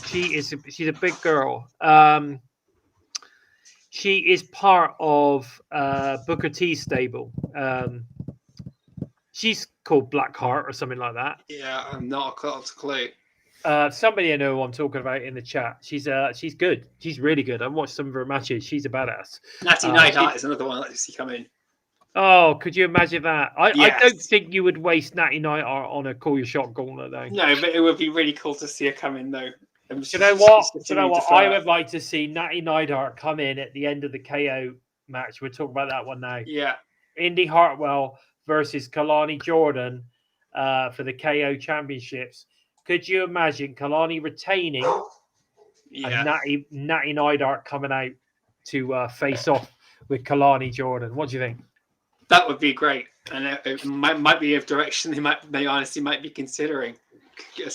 She's a big girl. She is part of Booker T's stable. She's called Blackheart or something like that. Yeah, I'm not a clue. Somebody I know who I'm talking about in the chat. She's good. She's really good. I've watched some of her matches. She's a badass. Natty Neidhart is another one that I see come in. Oh, could you imagine that? I don't think you would waste Natty Neidhart on a Call Your Shot Gauntlet, though. No, but it would be really cool to see her come in, though. Do you know what? I would like to see Natty Neidhart come in at the end of the KO match. We'll talk about that one now. Yeah. Indy Hartwell versus Kalani Jordan for the KO championships. Could you imagine Kalani retaining and Natty Neidhart coming out to face off with Kalani Jordan. What do you think? That would be great, and it might be a direction they honestly might be considering.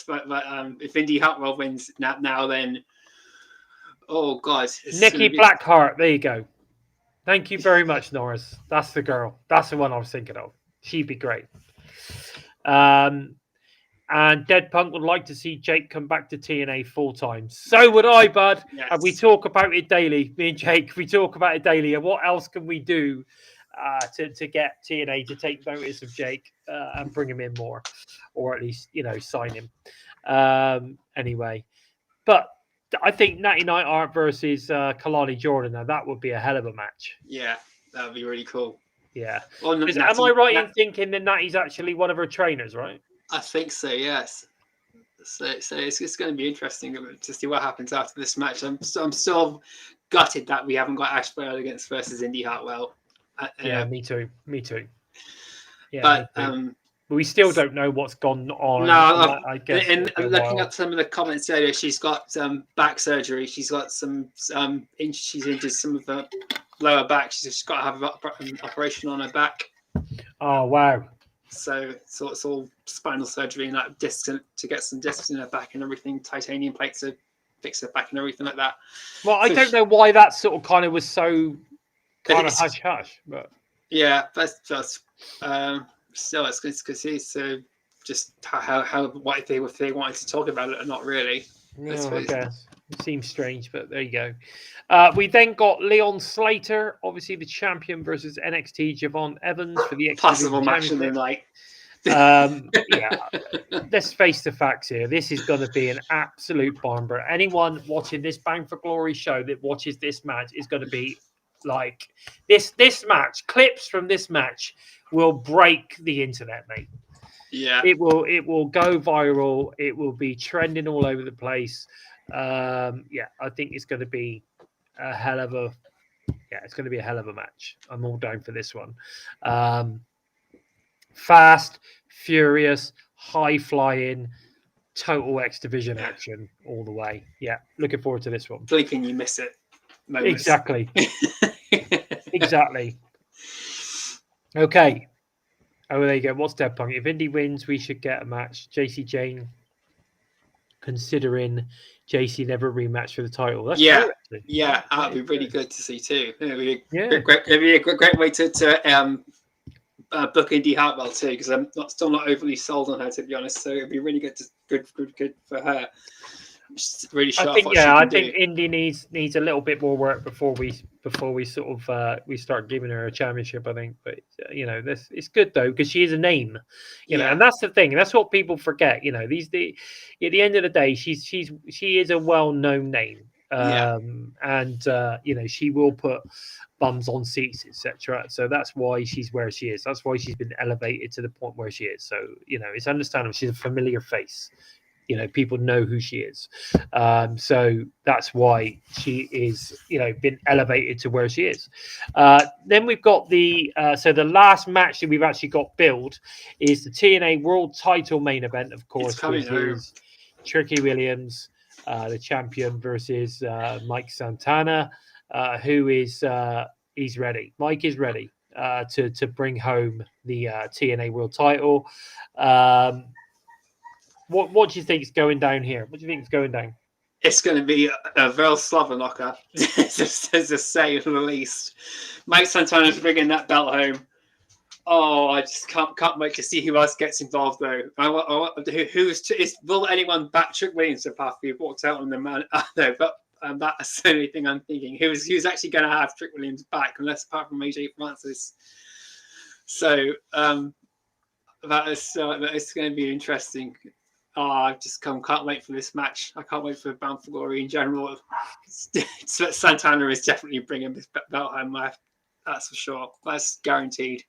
But if Indy Hartwell wins now, then oh god, Nikki Blackheart. There you go. Thank you very much, Norris. That's the girl. That's the one I was thinking of. She'd be great. And Dead Punk would like to see Jake come back to TNA full time. So would I, bud. Yes. And we talk about it daily. Me and Jake, we talk about it daily. And what else can we do to get TNA to take notice of Jake and bring him in more, or at least sign him. Anyway, but I think Natty Neidhart versus Kalani Jordan. Now that would be a hell of a match. Yeah, that would be really cool. Yeah. Well, am I right in thinking that Natty's actually one of her trainers, right? I think so, yes. So it's going to be interesting to see what happens after this match. I'm still gutted that we haven't got Ash Elegance versus Indy Hartwell. Yeah, me too. Yeah, but we still don't know w's gone on. No, I guess. And looking at some of the comments earlier, she's got back surgery. She's got she's injured some of her lower back. She's got to have an operation on her back. Oh wow! So it's all spinal surgery and that disc to get some discs in her back and everything, titanium plates to fix her back and everything like that. Well, I don't know why that sort of kind of was so kind of hush hush, but yeah, but still, it's good to see. So just what if they wanted to talk about it or not really? No, I guess it seems strange, but there you go. We then got Leon Slater, obviously the champion, versus NXT Javon Evans for the possible match of the night. Yeah, let's face the facts here. This is going to be an absolute bomber. Anyone watching this Bang for Glory show that watches this match is going to be like this match. Clips from this match will break the internet, mate. Yeah, it will go viral. It will be trending all over the place. I think it's going to be a hell of a match. I'm all down for this one. Fast, furious, high flying, total X Division action all the way. Yeah, looking forward to this one. Blinking, you miss it. Moments. Exactly. Exactly. Okay. Oh, there you go. What's Dead Punk? If Indy wins, we should get a match. JC Jane, considering JC never rematched for the title. That's true, yeah, that'd be really good to see too. It'd be a great way to book Indy Hartwell too, because I'm still not overly sold on her, to be honest. So it'd be really good for her. She's really sharp. I think Indy needs a little bit more work before we sort of we start giving her a championship. I think, but it's good though because she is a name, you know, and that's the thing. That's what people forget. At the end of the day, she is a well-known name, and she will put bums on seats, etc. So that's why she's where she is. That's why she's been elevated to the point where she is. So it's understandable. She's a familiar face. People know who she is. So that's why she is, been elevated to where she is. Then we've got the last match that we've actually got billed is the TNA World Title main event, of course, which is Tricky Williams, the champion, versus Mike Santana, who is he's ready. Mike is ready to bring home the TNA World Title. What do you think is going down here? What do you think is going down? It's going to be a real slobber knocker, to say the least. Mike Santana's bringing that belt home. Oh, I just can't wait to see who else gets involved, though. Will anyone back Trick Williams apart who walked out on the man? No, but that's the only thing I'm thinking. Who's actually going to have Trick Williams back, unless apart from AJ Francis? So that is going to be interesting. Oh, I just can't wait for this match. I can't wait for Bound for Glory in general. Santana is definitely bringing this belt home. That's for sure. That's guaranteed.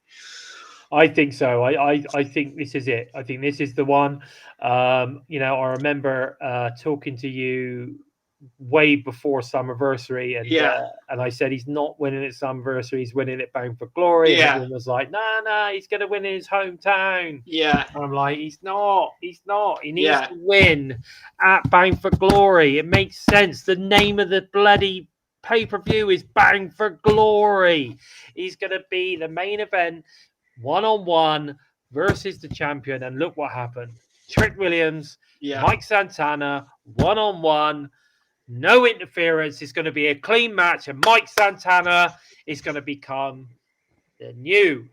I think so. I think this is it. I think this is the one. I remember talking to you way before Summerversary, and I said he's not winning at Summerversary, he's winning at Bound for Glory. And everyone was like, nah, he's gonna win in his hometown. Yeah. And I'm like, he's not. He needs to win at Bound for Glory. It makes sense. The name of the bloody pay-per-view is Bang for Glory. He's going to be the main event, one-on-one versus the champion. And look what happened. Trick Williams, Mike Santana, one-on-one. No interference. It's going to be a clean match. And Mike Santana is going to become the new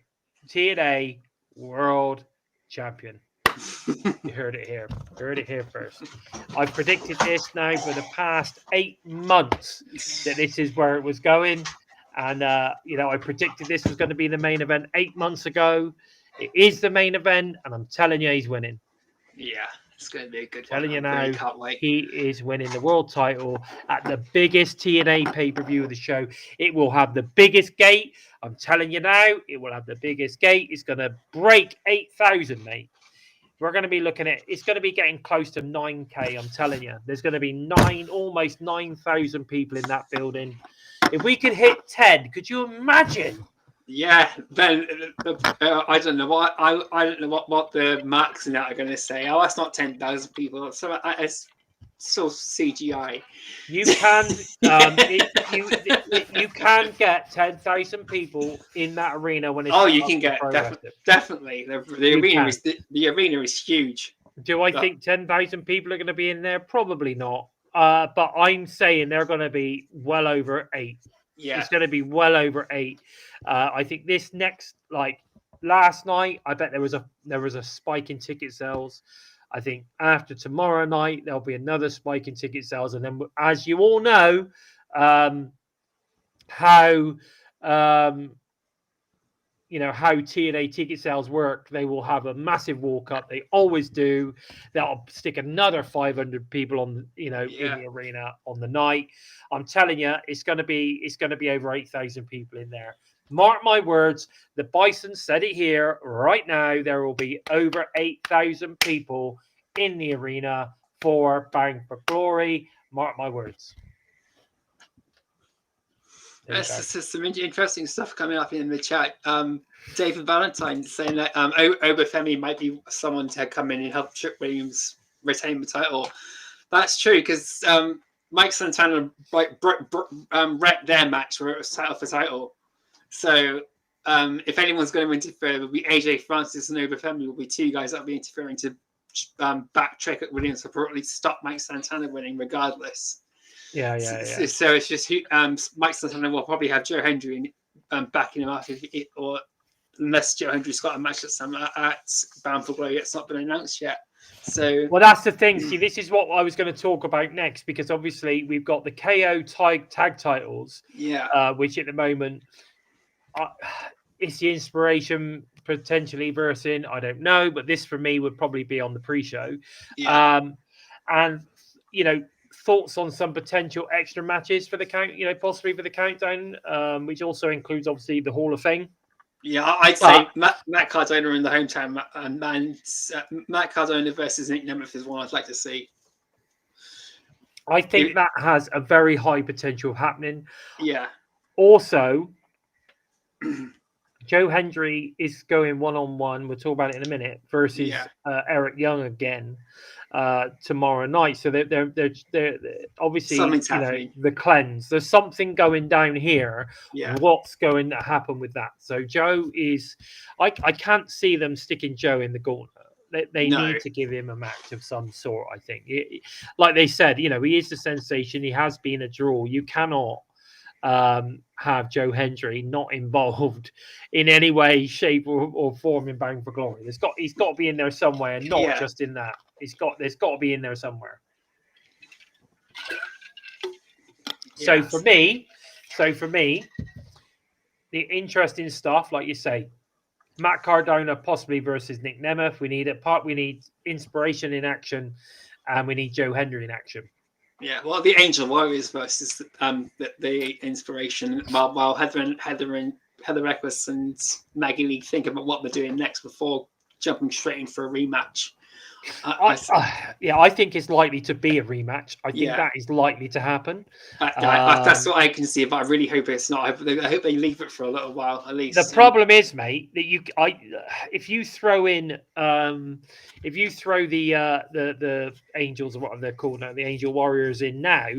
TNA World Champion. You heard it here. Heard it here first. I've predicted this now for the past 8 months that this is where it was going. And, I predicted this was going to be the main event 8 months ago. It is the main event, and I'm telling you, he's winning. Yeah, it's going to be a good Telling one. you now, can't wait. He is winning the world title at the biggest TNA pay-per-view of the show. It will have the biggest gate. I'm telling you now, it will have the biggest gate. It's going to break 8,000, mate. We're going to be looking at, it's going to be getting close to 9K, I'm telling you. There's going to be almost 9,000 people in that building. If we could hit 10, could you imagine? Yeah, then I don't know what I don't know what the marks in that are going to say. Oh, that's not 10,000 people. So it's so CGI. You can you can get 10,000 people in that arena when it's you can get definitely the arena is huge. Do I think 10,000 people are going to be in there? Probably not. But I'm saying they're going to be well over 8. Yeah, it's going to be well over 8. I think this next, like last night, I bet there was a spike in ticket sales. I think after tomorrow night, there'll be another spike in ticket sales. And then, as you all know, how TNA ticket sales work. They will have a massive walk up. They always do. They'll stick another 500 people on, in the arena on the night. I'm telling you, it's going to be over 8,000 people in there. Mark my words, the Bison said it here right now. There will be over 8,000 people in the arena for Bang for Glory. Mark my words. There's some interesting stuff coming up in the chat. David Valentine saying that Obafemi might be someone to come in and help Trick Williams retain the title. That's true because Mike Santana wrecked their match where it was title for title. So if anyone's going to interfere, it will be AJ Francis and Obafemi will be two guys that will be interfering to back Trick Williams or at least stop Mike Santana winning regardless. Yeah. So it's just Mike Santana will probably have Joe Hendry backing him up or unless Joe Hendry's got a match at Bound for Glory. It's not been announced yet. So that's the thing. See, this is what I was going to talk about next because obviously we've got the KO tag titles. Yeah. Which at the moment it's the Iinspiration potentially versing. I don't know, but this for me would probably be on the pre-show. Yeah. And thoughts on some potential extra matches for the count, possibly for the countdown, which also includes obviously the Hall of Fame. Yeah, I'd say Matt Cardona in the hometown, and Matt Cardona versus Nick Nemeth is one I'd like to see. I think that has a very high potential happening. Yeah. Also, Joe Hendry is going one-on-one. We'll talk about it in a minute. Versus Eric Young again tomorrow night. So they're obviously the cleanse. There's something going down here. Yeah. What's going to happen with that? So Joe is. I can't see them sticking Joe in the Gauntlet. They need to give him a match of some sort. I think, like they said, he is the sensation. He has been a draw. You cannot have Joe Hendry not involved in any way, shape, or form in Bang for Glory. He's got to be in there somewhere, and not just in that. There's got to be in there somewhere. Yes. So for me, the interesting stuff, like you say, Matt Cardona possibly versus Nick Nemeth. We need Iinspiration in action, and we need Joe Hendry in action. Yeah, well, the Angel Warriors versus the Iinspiration. While Heather Reckless and Maggie Lee think about what they're doing next before jumping straight in for a rematch. I think it's likely to be a rematch. I think that is likely to happen. That's what I can see, but I really hope it's not. I hope they leave it for a little while at least. The problem is, mate, that if you throw the Angels, or whatever they're called now, the Angel Warriors in now,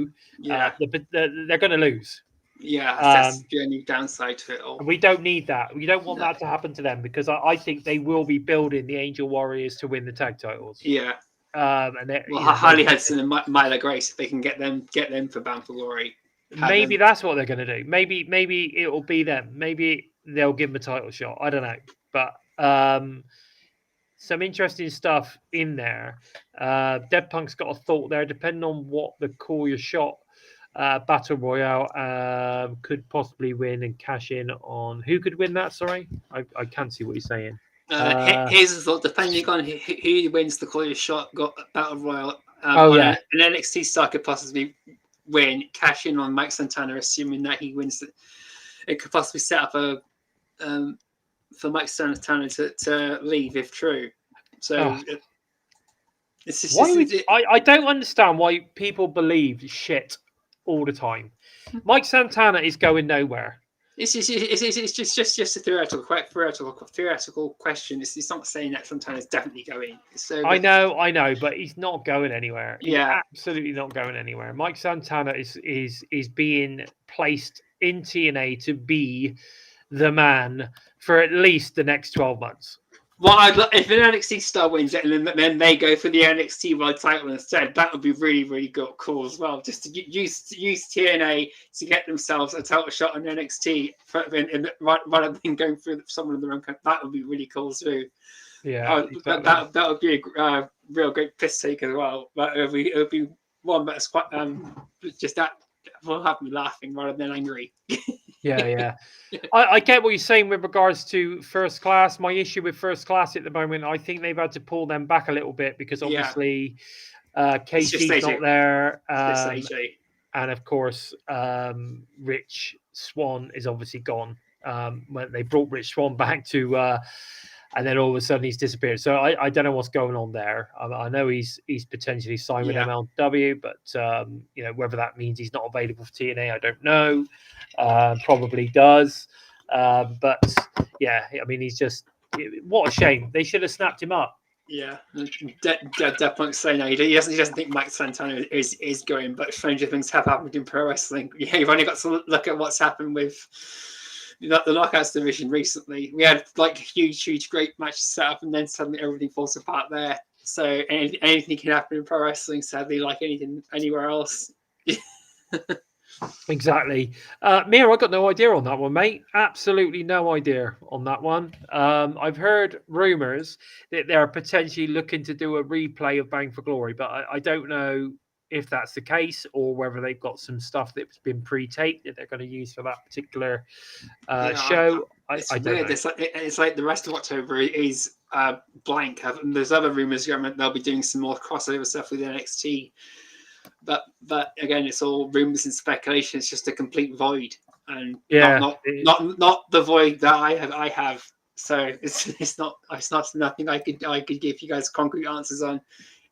they're going to lose. Yeah, that's the only downside to it all. And we don't need that. We don't want that to happen to them, because I think they will be building the Angel Warriors to win the tag titles. Yeah. And Harley Hudson and Myla Grace, if they can get them for Bound for Glory. Maybe that's what they're going to do. Maybe it will be them. Maybe they'll give them a title shot. I don't know. But some interesting stuff in there. Dead Punk's got a thought there. Depending on what the Call Your Shot Battle Royale could possibly win and cash in on. Who could win that? Sorry, I can't see what he's saying. Here's the thought: depending on who wins the Call Your Shot Battle Royale, an NXT star could possibly win, cash in on Mike Santana, assuming that he wins. It could possibly set up for Mike Santana to leave if true. So it's just, I don't understand why people believe shit all the time. Mike Santana is going nowhere. It's just a theoretical question. It's not saying that Santana's definitely going. So I know, but he's not going anywhere. He's absolutely not going anywhere. Mike Santana is being placed in TNA to be the man for at least the next 12 months. Well, if an NXT star wins it and then they go for the NXT World title instead, that would be really, really cool as well. Just to use TNA to get themselves a title shot on NXT rather than going through someone of their own. That would be really cool too. Yeah, exactly. that would be a real great piss take as well. But it would be one that's quite just that will have me laughing rather than angry. Yeah. I get what you're saying with regards to First Class. My issue with First Class at the moment, I think they've had to pull them back a little bit because obviously Casey's not there. And of course, Rich Swann is obviously gone. When they brought Rich Swann back to and then all of a sudden he's disappeared. So I don't know what's going on there. I know he's potentially signed with MLW, but whether that means he's not available for TNA, I don't know. Probably does. But yeah, I mean, he's just, what a shame. They should have snapped him up. Yeah, Dead Punk's saying no, he doesn't think Mike Santana is going, but stranger things have happened in pro wrestling. Yeah, you've only got to look at what's happened with the Knockouts division recently. We had like huge, great matches set up, and then suddenly everything falls apart there. So anything can happen in pro wrestling, sadly, like anything anywhere else. Exactly. Mia, I got no idea on that one, mate. Absolutely no idea on that one. I've heard rumours that they're potentially looking to do a replay of Bound for Glory, but I don't know if that's the case or whether they've got some stuff that's been pre-taped that they're going to use for that particular show. I don't know. It's like the rest of October is blank. There's other rumours going that they'll be doing some more crossover stuff with NXT. But again, it's all rumors and speculation. It's just a complete void, and not the void that I have. So it's not nothing I could give you guys concrete answers on,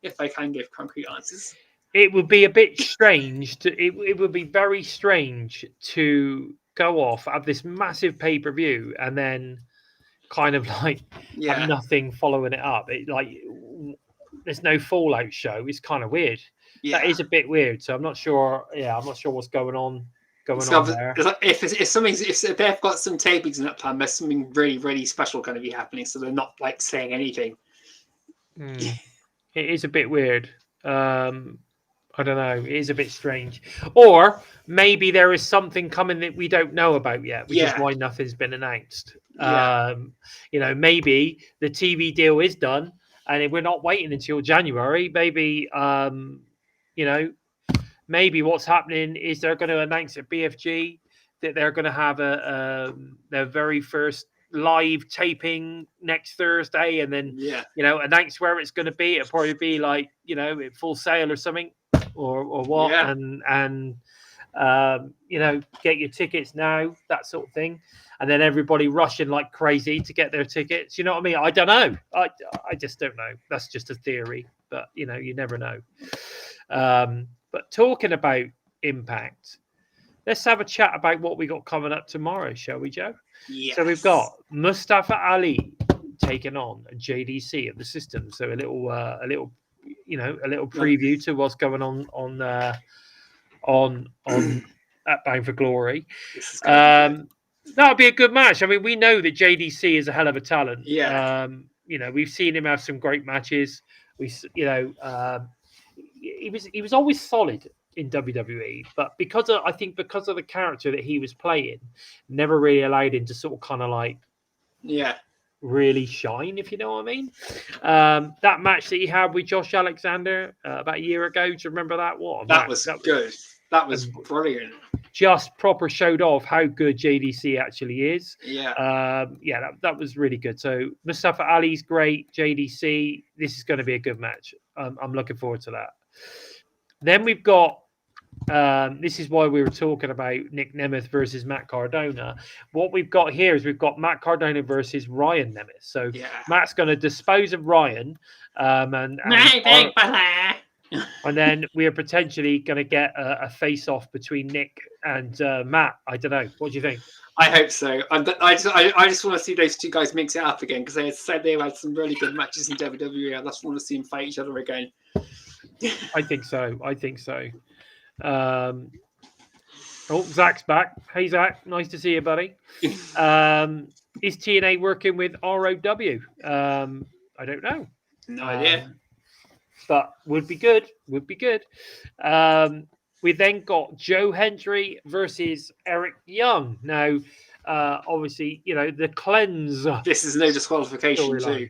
if I can give concrete answers. It would be a bit strange it would be very strange to go off, have this massive pay-per-view, and then kind of like have nothing following it up. There's no Fallout show. It's kind of weird. Yeah. That is a bit weird. So I'm not sure. Yeah, I'm not sure what's going on there. If they've got some tapings in that plan, there's something really, really special going to be happening. So they're not like saying anything. It is a bit weird. I don't know. It is a bit strange. Or maybe there is something coming that we don't know about yet, which is why nothing's been announced. Yeah. Maybe the TV deal is done, and we're not waiting until January. Maybe, maybe what's happening is they're going to announce at BFG that they're going to have their very first live taping next Thursday, and then announce where it's going to be. It'll probably be like at Full Sail or something, or what, and Get your tickets now, that sort of thing. And then everybody rushing like crazy to get their tickets. You know what I mean? I don't know. I just don't know. That's just a theory, but you never know. But talking about Impact, let's have a chat about what we got coming up tomorrow, shall we, Joe? Yes. So we've got Mustafa Ali taking on JDC of the system. So a little preview to what's going on at Bound for Glory. That'll be a good match. I mean, we know that JDC is a hell of a talent. Yeah. We've seen him have some great matches. He was always solid in WWE, but because of the character that he was playing, never really allowed him to sort of kind of like really shine, if you know what I mean. That match that he had with Josh Alexander about a year ago, do you remember that? That was good. That was brilliant. Just proper showed off how good JDC actually is. Yeah. That was really good. So Mustafa Ali's great. JDC, this is going to be a good match. I'm looking forward to that. Then we've got, this is why we were talking about Nick Nemeth versus Matt Cardona. What we've got here is we've got Matt Cardona versus Ryan Nemeth. So Matt's going to dispose of Ryan. And then we are potentially going to get a face-off between Nick and Matt. I don't know. What do you think? I hope so. I just want to see those two guys mix it up again, because they said they've had some really good matches in WWE. I just want to see them fight each other again. I think so. Zach's back. Hey, Zach. Nice to see you, buddy. Is TNA working with ROW? I don't know. No idea. But would be good. We then got Joe Hendry versus Eric Young. Now, obviously, the cleanse. This is no disqualification too.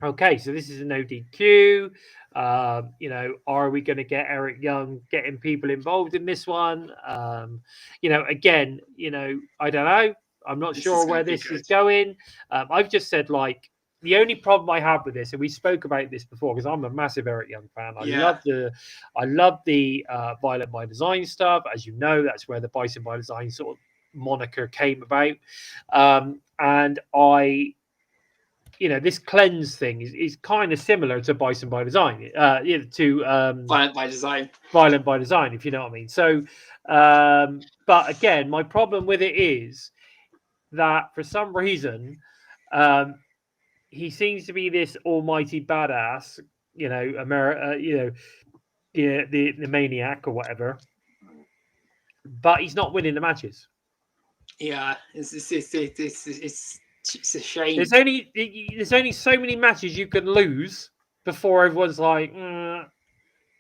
Okay, so this is a no DQ. Are we going to get Eric Young getting people involved in this one? Again, I don't know. I'm not sure where this is going. I've just said, like, the only problem I have with this, and we spoke about this before, because I'm a massive Eric Young fan. I love the Violent by Design stuff. As you know, that's where the Bison by Design sort of moniker came about. And this cleanse thing is kind of similar to Bison by Design, Violent by Design. Violent by Design, if you know what I mean. So, but again, my problem with it is that for some reason, he seems to be this almighty badass, the maniac or whatever, but he's not winning the matches. Yeah, it's a shame. There's only so many matches you can lose before everyone's like,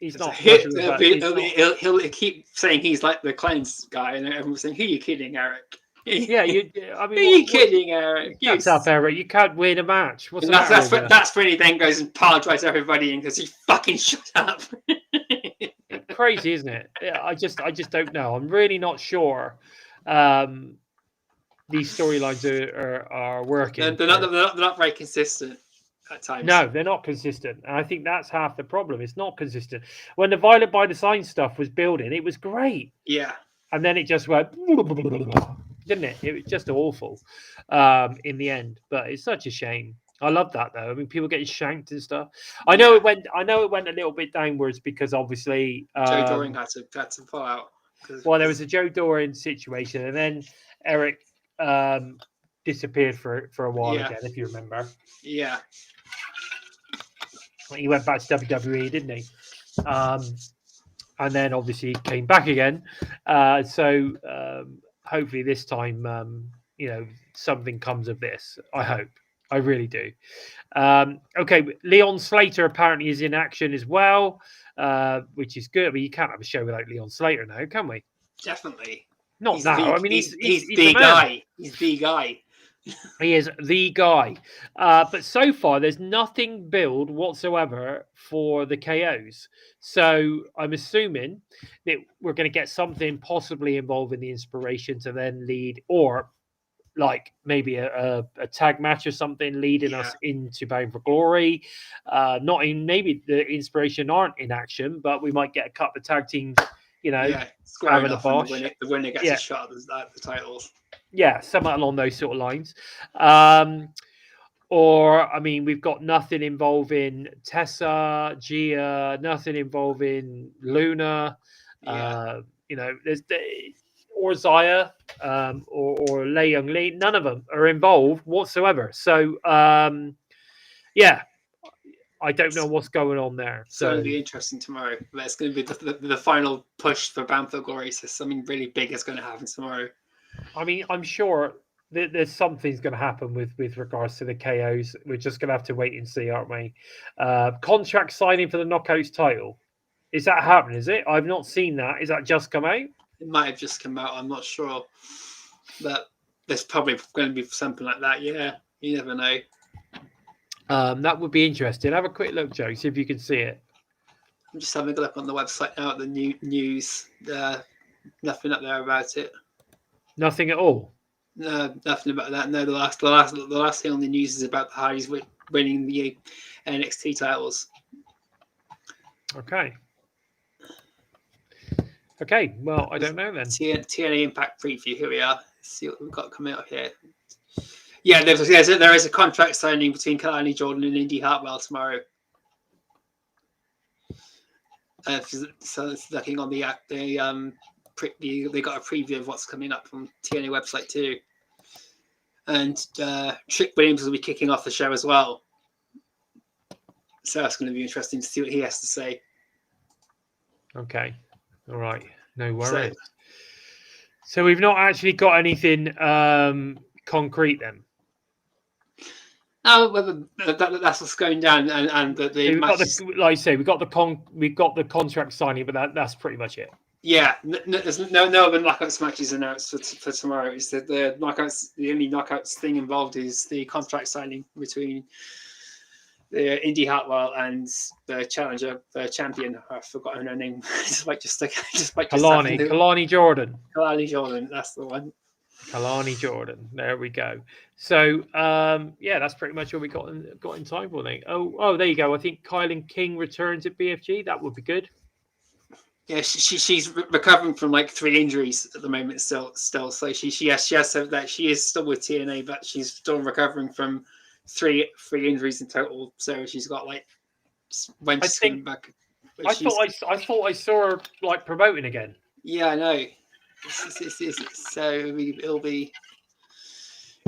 he's not. He'll keep saying he's like the cleanse guy, and everyone's saying, "Who are you kidding, Eric?" Yeah, are you kidding, Eric? That's up, Eric. You can't win a match. That's when he then goes and apologizes to everybody and goes, "You fucking shut up." Crazy, isn't it? Yeah, I just don't know. I'm really not sure. These storylines are working. They're not very consistent at times. No, they're not consistent, and I think that's half the problem. It's not consistent. When the Violent by Design stuff was building, it was great. Yeah, and then it just went, didn't it? It was just awful in the end. But it's such a shame. I love that though. I mean, people getting shanked and stuff. I know it went a little bit downwards because obviously Joe Doring had to pull out. Well, there was a Joe Doring situation, and then Eric disappeared for a while again, if you remember. Yeah. He went back to WWE, didn't he? And then obviously he came back again. So hopefully this time, something comes of this. I hope. I really do. Okay, Leon Slater apparently is in action as well, which is good. I mean, you can't have a show without Leon Slater now, can we? Definitely. Not now. I mean, he's the guy. He's the guy. He is the guy. But so far, there's nothing built whatsoever for the KOs. So I'm assuming that we're going to get something possibly involving the Iinspiration to then lead, or like maybe a tag match or something leading us into Bound for Glory. Maybe the Iinspiration aren't in action, but we might get a couple of tag teams squaring having a off, and bosh. the winner gets Yeah. a shot at the titles. Yeah, somewhat along those sort of lines. Or, I mean, we've got nothing involving Tessa, Gia, nothing involving Luna. There's or Zaya, or Lei Young Lee. None of them are involved whatsoever. So, yeah, I don't know what's going on there. It's going to be interesting tomorrow. It's going to be the final push for Bound for Glory. So something really big is going to happen tomorrow. I mean, I'm sure there's something's going to happen with regards to the KOs. We're just going to have to wait and see, aren't we? Contract signing for the Knockouts title. Is that happening? Is it? I've not seen that. Is that just come out? It might have just come out. I'm not sure. But there's probably going to be something like that. Yeah, you never know. That would be interesting. Have a quick look, Joe. See if you can see it. I'm just having a look on the website now at the news. Nothing up there about it. Nothing at all. No, nothing about that. No, the last thing on the news is about the Hardys winning the NXT titles. Okay. Okay. Well, I don't know then. TNA Impact preview. Here we are. Let's see what we've got coming up here. Yeah, there is a contract signing between Kalani Jordan and Indy Hartwell tomorrow. So it's looking on they got a preview of what's coming up from TNA website too. And Trick Williams will be kicking off the show as well. So that's going to be interesting to see what he has to say. Okay. All right. No worries. So we've not actually got anything concrete then. No, that's what's going down, and the matches... like I say, we've got the contract signing, but that's pretty much it. Yeah, there's no other knockouts matches announced for tomorrow. It's the knockouts. The only knockouts thing involved is the contract signing between the Indy Hartwell and the champion. I've forgotten her name. Kalani Jordan. Kalani Jordan, that's the one. Kalani Jordan. There we go. So, that's pretty much all we got in time for, I think. Oh, there you go. I think Kylan King returns at BFG. That would be good. Yeah, she's recovering from like 3 injuries at the moment. Still. So she has said that she is still with TNA, but she's still recovering from three injuries in total. So she's got like when she's coming back. I thought I saw her like promoting again. Yeah, I know. So it'll be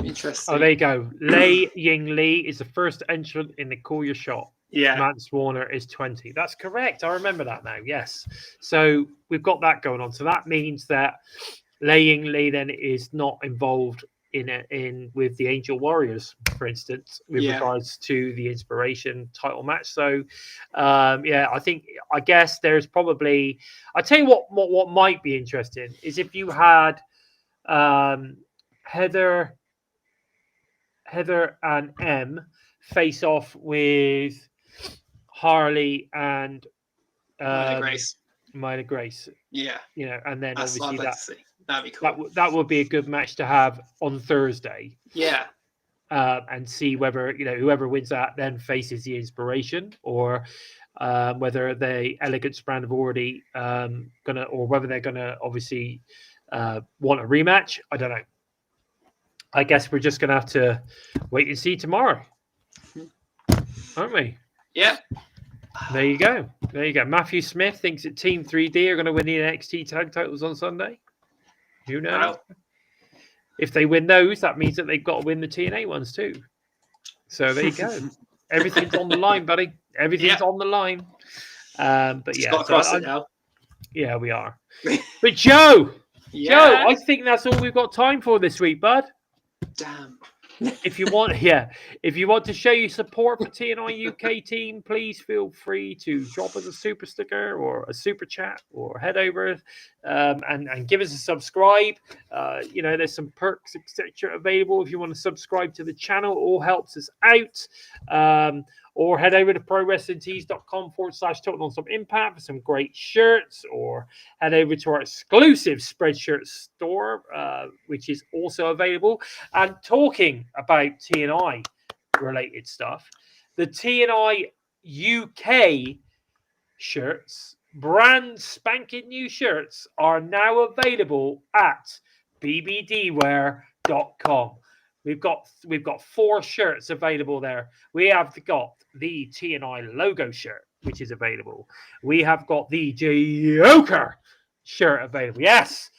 interesting. Oh, there you go. Lei Ying Lee is the first entrant in the Call Your Shot. Yeah. Mance Warner is 20. That's correct. I remember that now. Yes. So we've got that going on. So that means that Lei Ying Lee then is not involved in with the Angel Warriors, for instance, with regards to the Iinspiration title match. So I guess there's probably, I tell you what might be interesting is if you had Heather and M face off with Harley and Myla Grace. Yeah. And then that's obviously that'd be cool. That would be a good match to have on Thursday. Yeah. And see whether, whoever wins that then faces the Iinspiration, or whether the Elegance brand have already whether they're gonna obviously want a rematch. I don't know. I guess we're just gonna have to wait and see tomorrow. Aren't we? Yeah. There you go. Matthew Smith thinks that Team 3D are going to win the NXT tag titles on Sunday. Who knows? Wow. If they win those, that means that they've got to win the TNA ones too. So there you go. Everything's on the line, buddy. Everything's on the line. But yeah, across it now. Yeah, we are. But Joe, I think that's all we've got time for this week, bud. Damn. If you want to show your support for TNI UK team, please feel free to drop us a super sticker or a super chat, or head over and give us a subscribe. There's some perks, etc. available if you want to subscribe to the channel. It all helps us out. Or head over to prowrestlingtees.com/Total Nonstop Impact for some great shirts, or head over to our exclusive Spreadshirt store, which is also available. And talking about TNI related stuff, the TNI UK shirts brand spanking new shirts are now available at bbdwear.com. We've got 4 shirts available there. We have got the TNI logo shirt, which is available. We have got the Joker shirt available. Yes,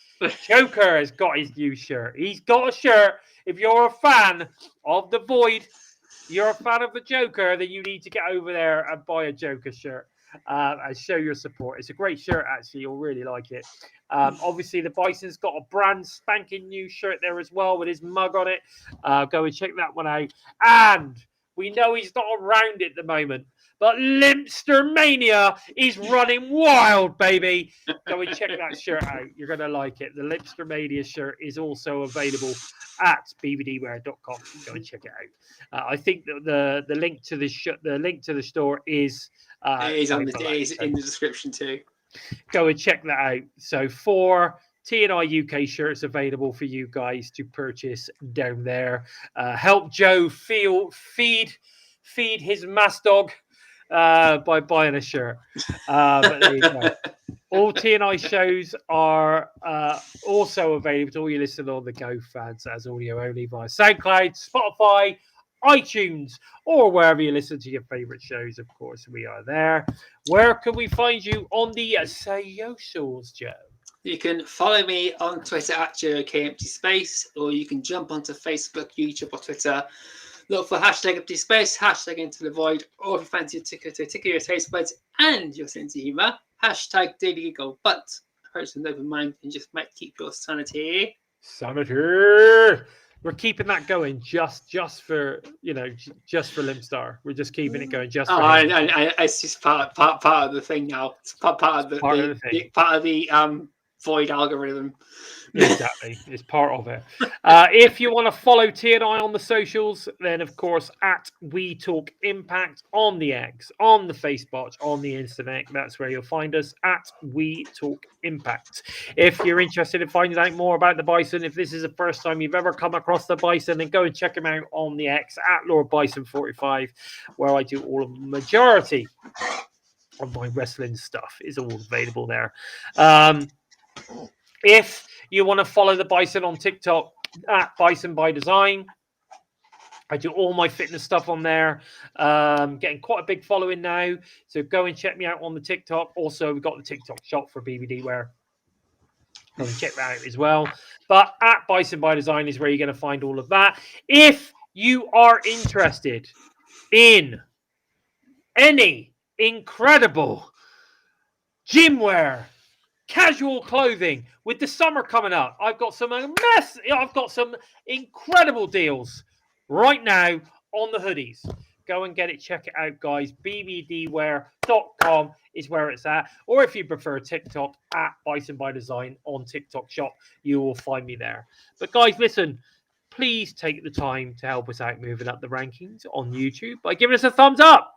Joker has got his new shirt. He's got a shirt. If you're a fan of the Void, you're a fan of the Joker, then you need to get over there and buy a Joker shirt and show your support. It's a great shirt, actually. You'll really like it. Obviously, the Bison's got a brand spanking new shirt there as well with his mug on it. Go and check that one out. And we know he's not around at the moment, but Limpster Mania is running wild, baby. Go and check that shirt out. You're going to like it. The Limpster Mania shirt is also available at bbdwear.com. Go and check it out. I think that the link to the store is in the description too. Go and check that out. So 4 TNI UK shirts available for you guys to purchase down there. Help Joe feed his mass dog by buying a shirt. But there you go. All TNI shows are also available to all you listeners on the Go fans as audio only via SoundCloud, Spotify, iTunes, or wherever you listen to your favorite shows. Of course, we are there. Where can we find you on the socials, Joe? You can follow me on Twitter at JoeKEmptySpace, or you can jump onto Facebook, YouTube, or Twitter. Look for hashtag empty space, hashtag into the void, or if you fancy a ticker to tickle your taste buds and your sense of humour, hashtag daily go. But hurts an open mind and just might keep your sanity. We're keeping that going just for just for Limpstar. We're just keeping it going just for him. It's just part of the thing now. It's part of the void algorithm. Exactly, it's part of it. If you want to follow TNI on the socials, then of course at We Talk Impact on the X, on the Facebook, on the Internet. That's where you'll find us at We Talk Impact. If you're interested in finding out more about the Bison, if this is the first time you've ever come across the Bison, then go and check him out on the X at Lord Bison 45, where I do all of the majority of my wrestling stuff is all available there. If you want to follow the Bison on TikTok at Bison by Design, I do all my fitness stuff on there. Getting quite a big following now, so go and check me out on the TikTok. Also, we've got the TikTok shop for BBD Wear. Go and check that out as well. But at Bison by Design is where you're going to find all of that. If you are interested in any incredible gym wear, casual clothing, with the summer coming up, I've got some incredible deals right now on the hoodies. Go and get it. Check it out, guys. bbdwear.com is where it's at. Or if you prefer TikTok, at Bison by Design on TikTok shop, you will find me there. But guys, listen, please take the time to help us out moving up the rankings on YouTube by giving us a thumbs up.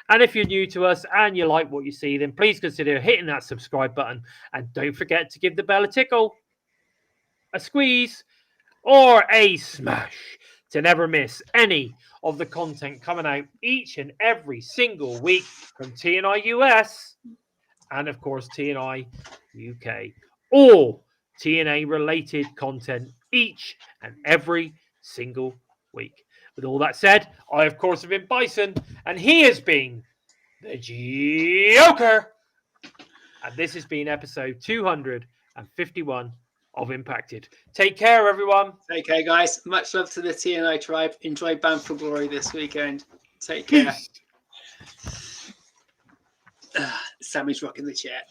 And if you're new to us and you like what you see, then please consider hitting that subscribe button. And don't forget to give the bell a tickle, a squeeze, or a smash to never miss any of the content coming out each and every single week from TNI US and, of course, TNI UK. All TNA related content each and every single week. With all that said, I, of course, have been Bison, and he has been the Joker. And this has been episode 251 of Impacted. Take care, everyone. Take care, guys. Much love to the TNI tribe. Enjoy Bound for Glory this weekend. Take care. Sammy's rocking the chair.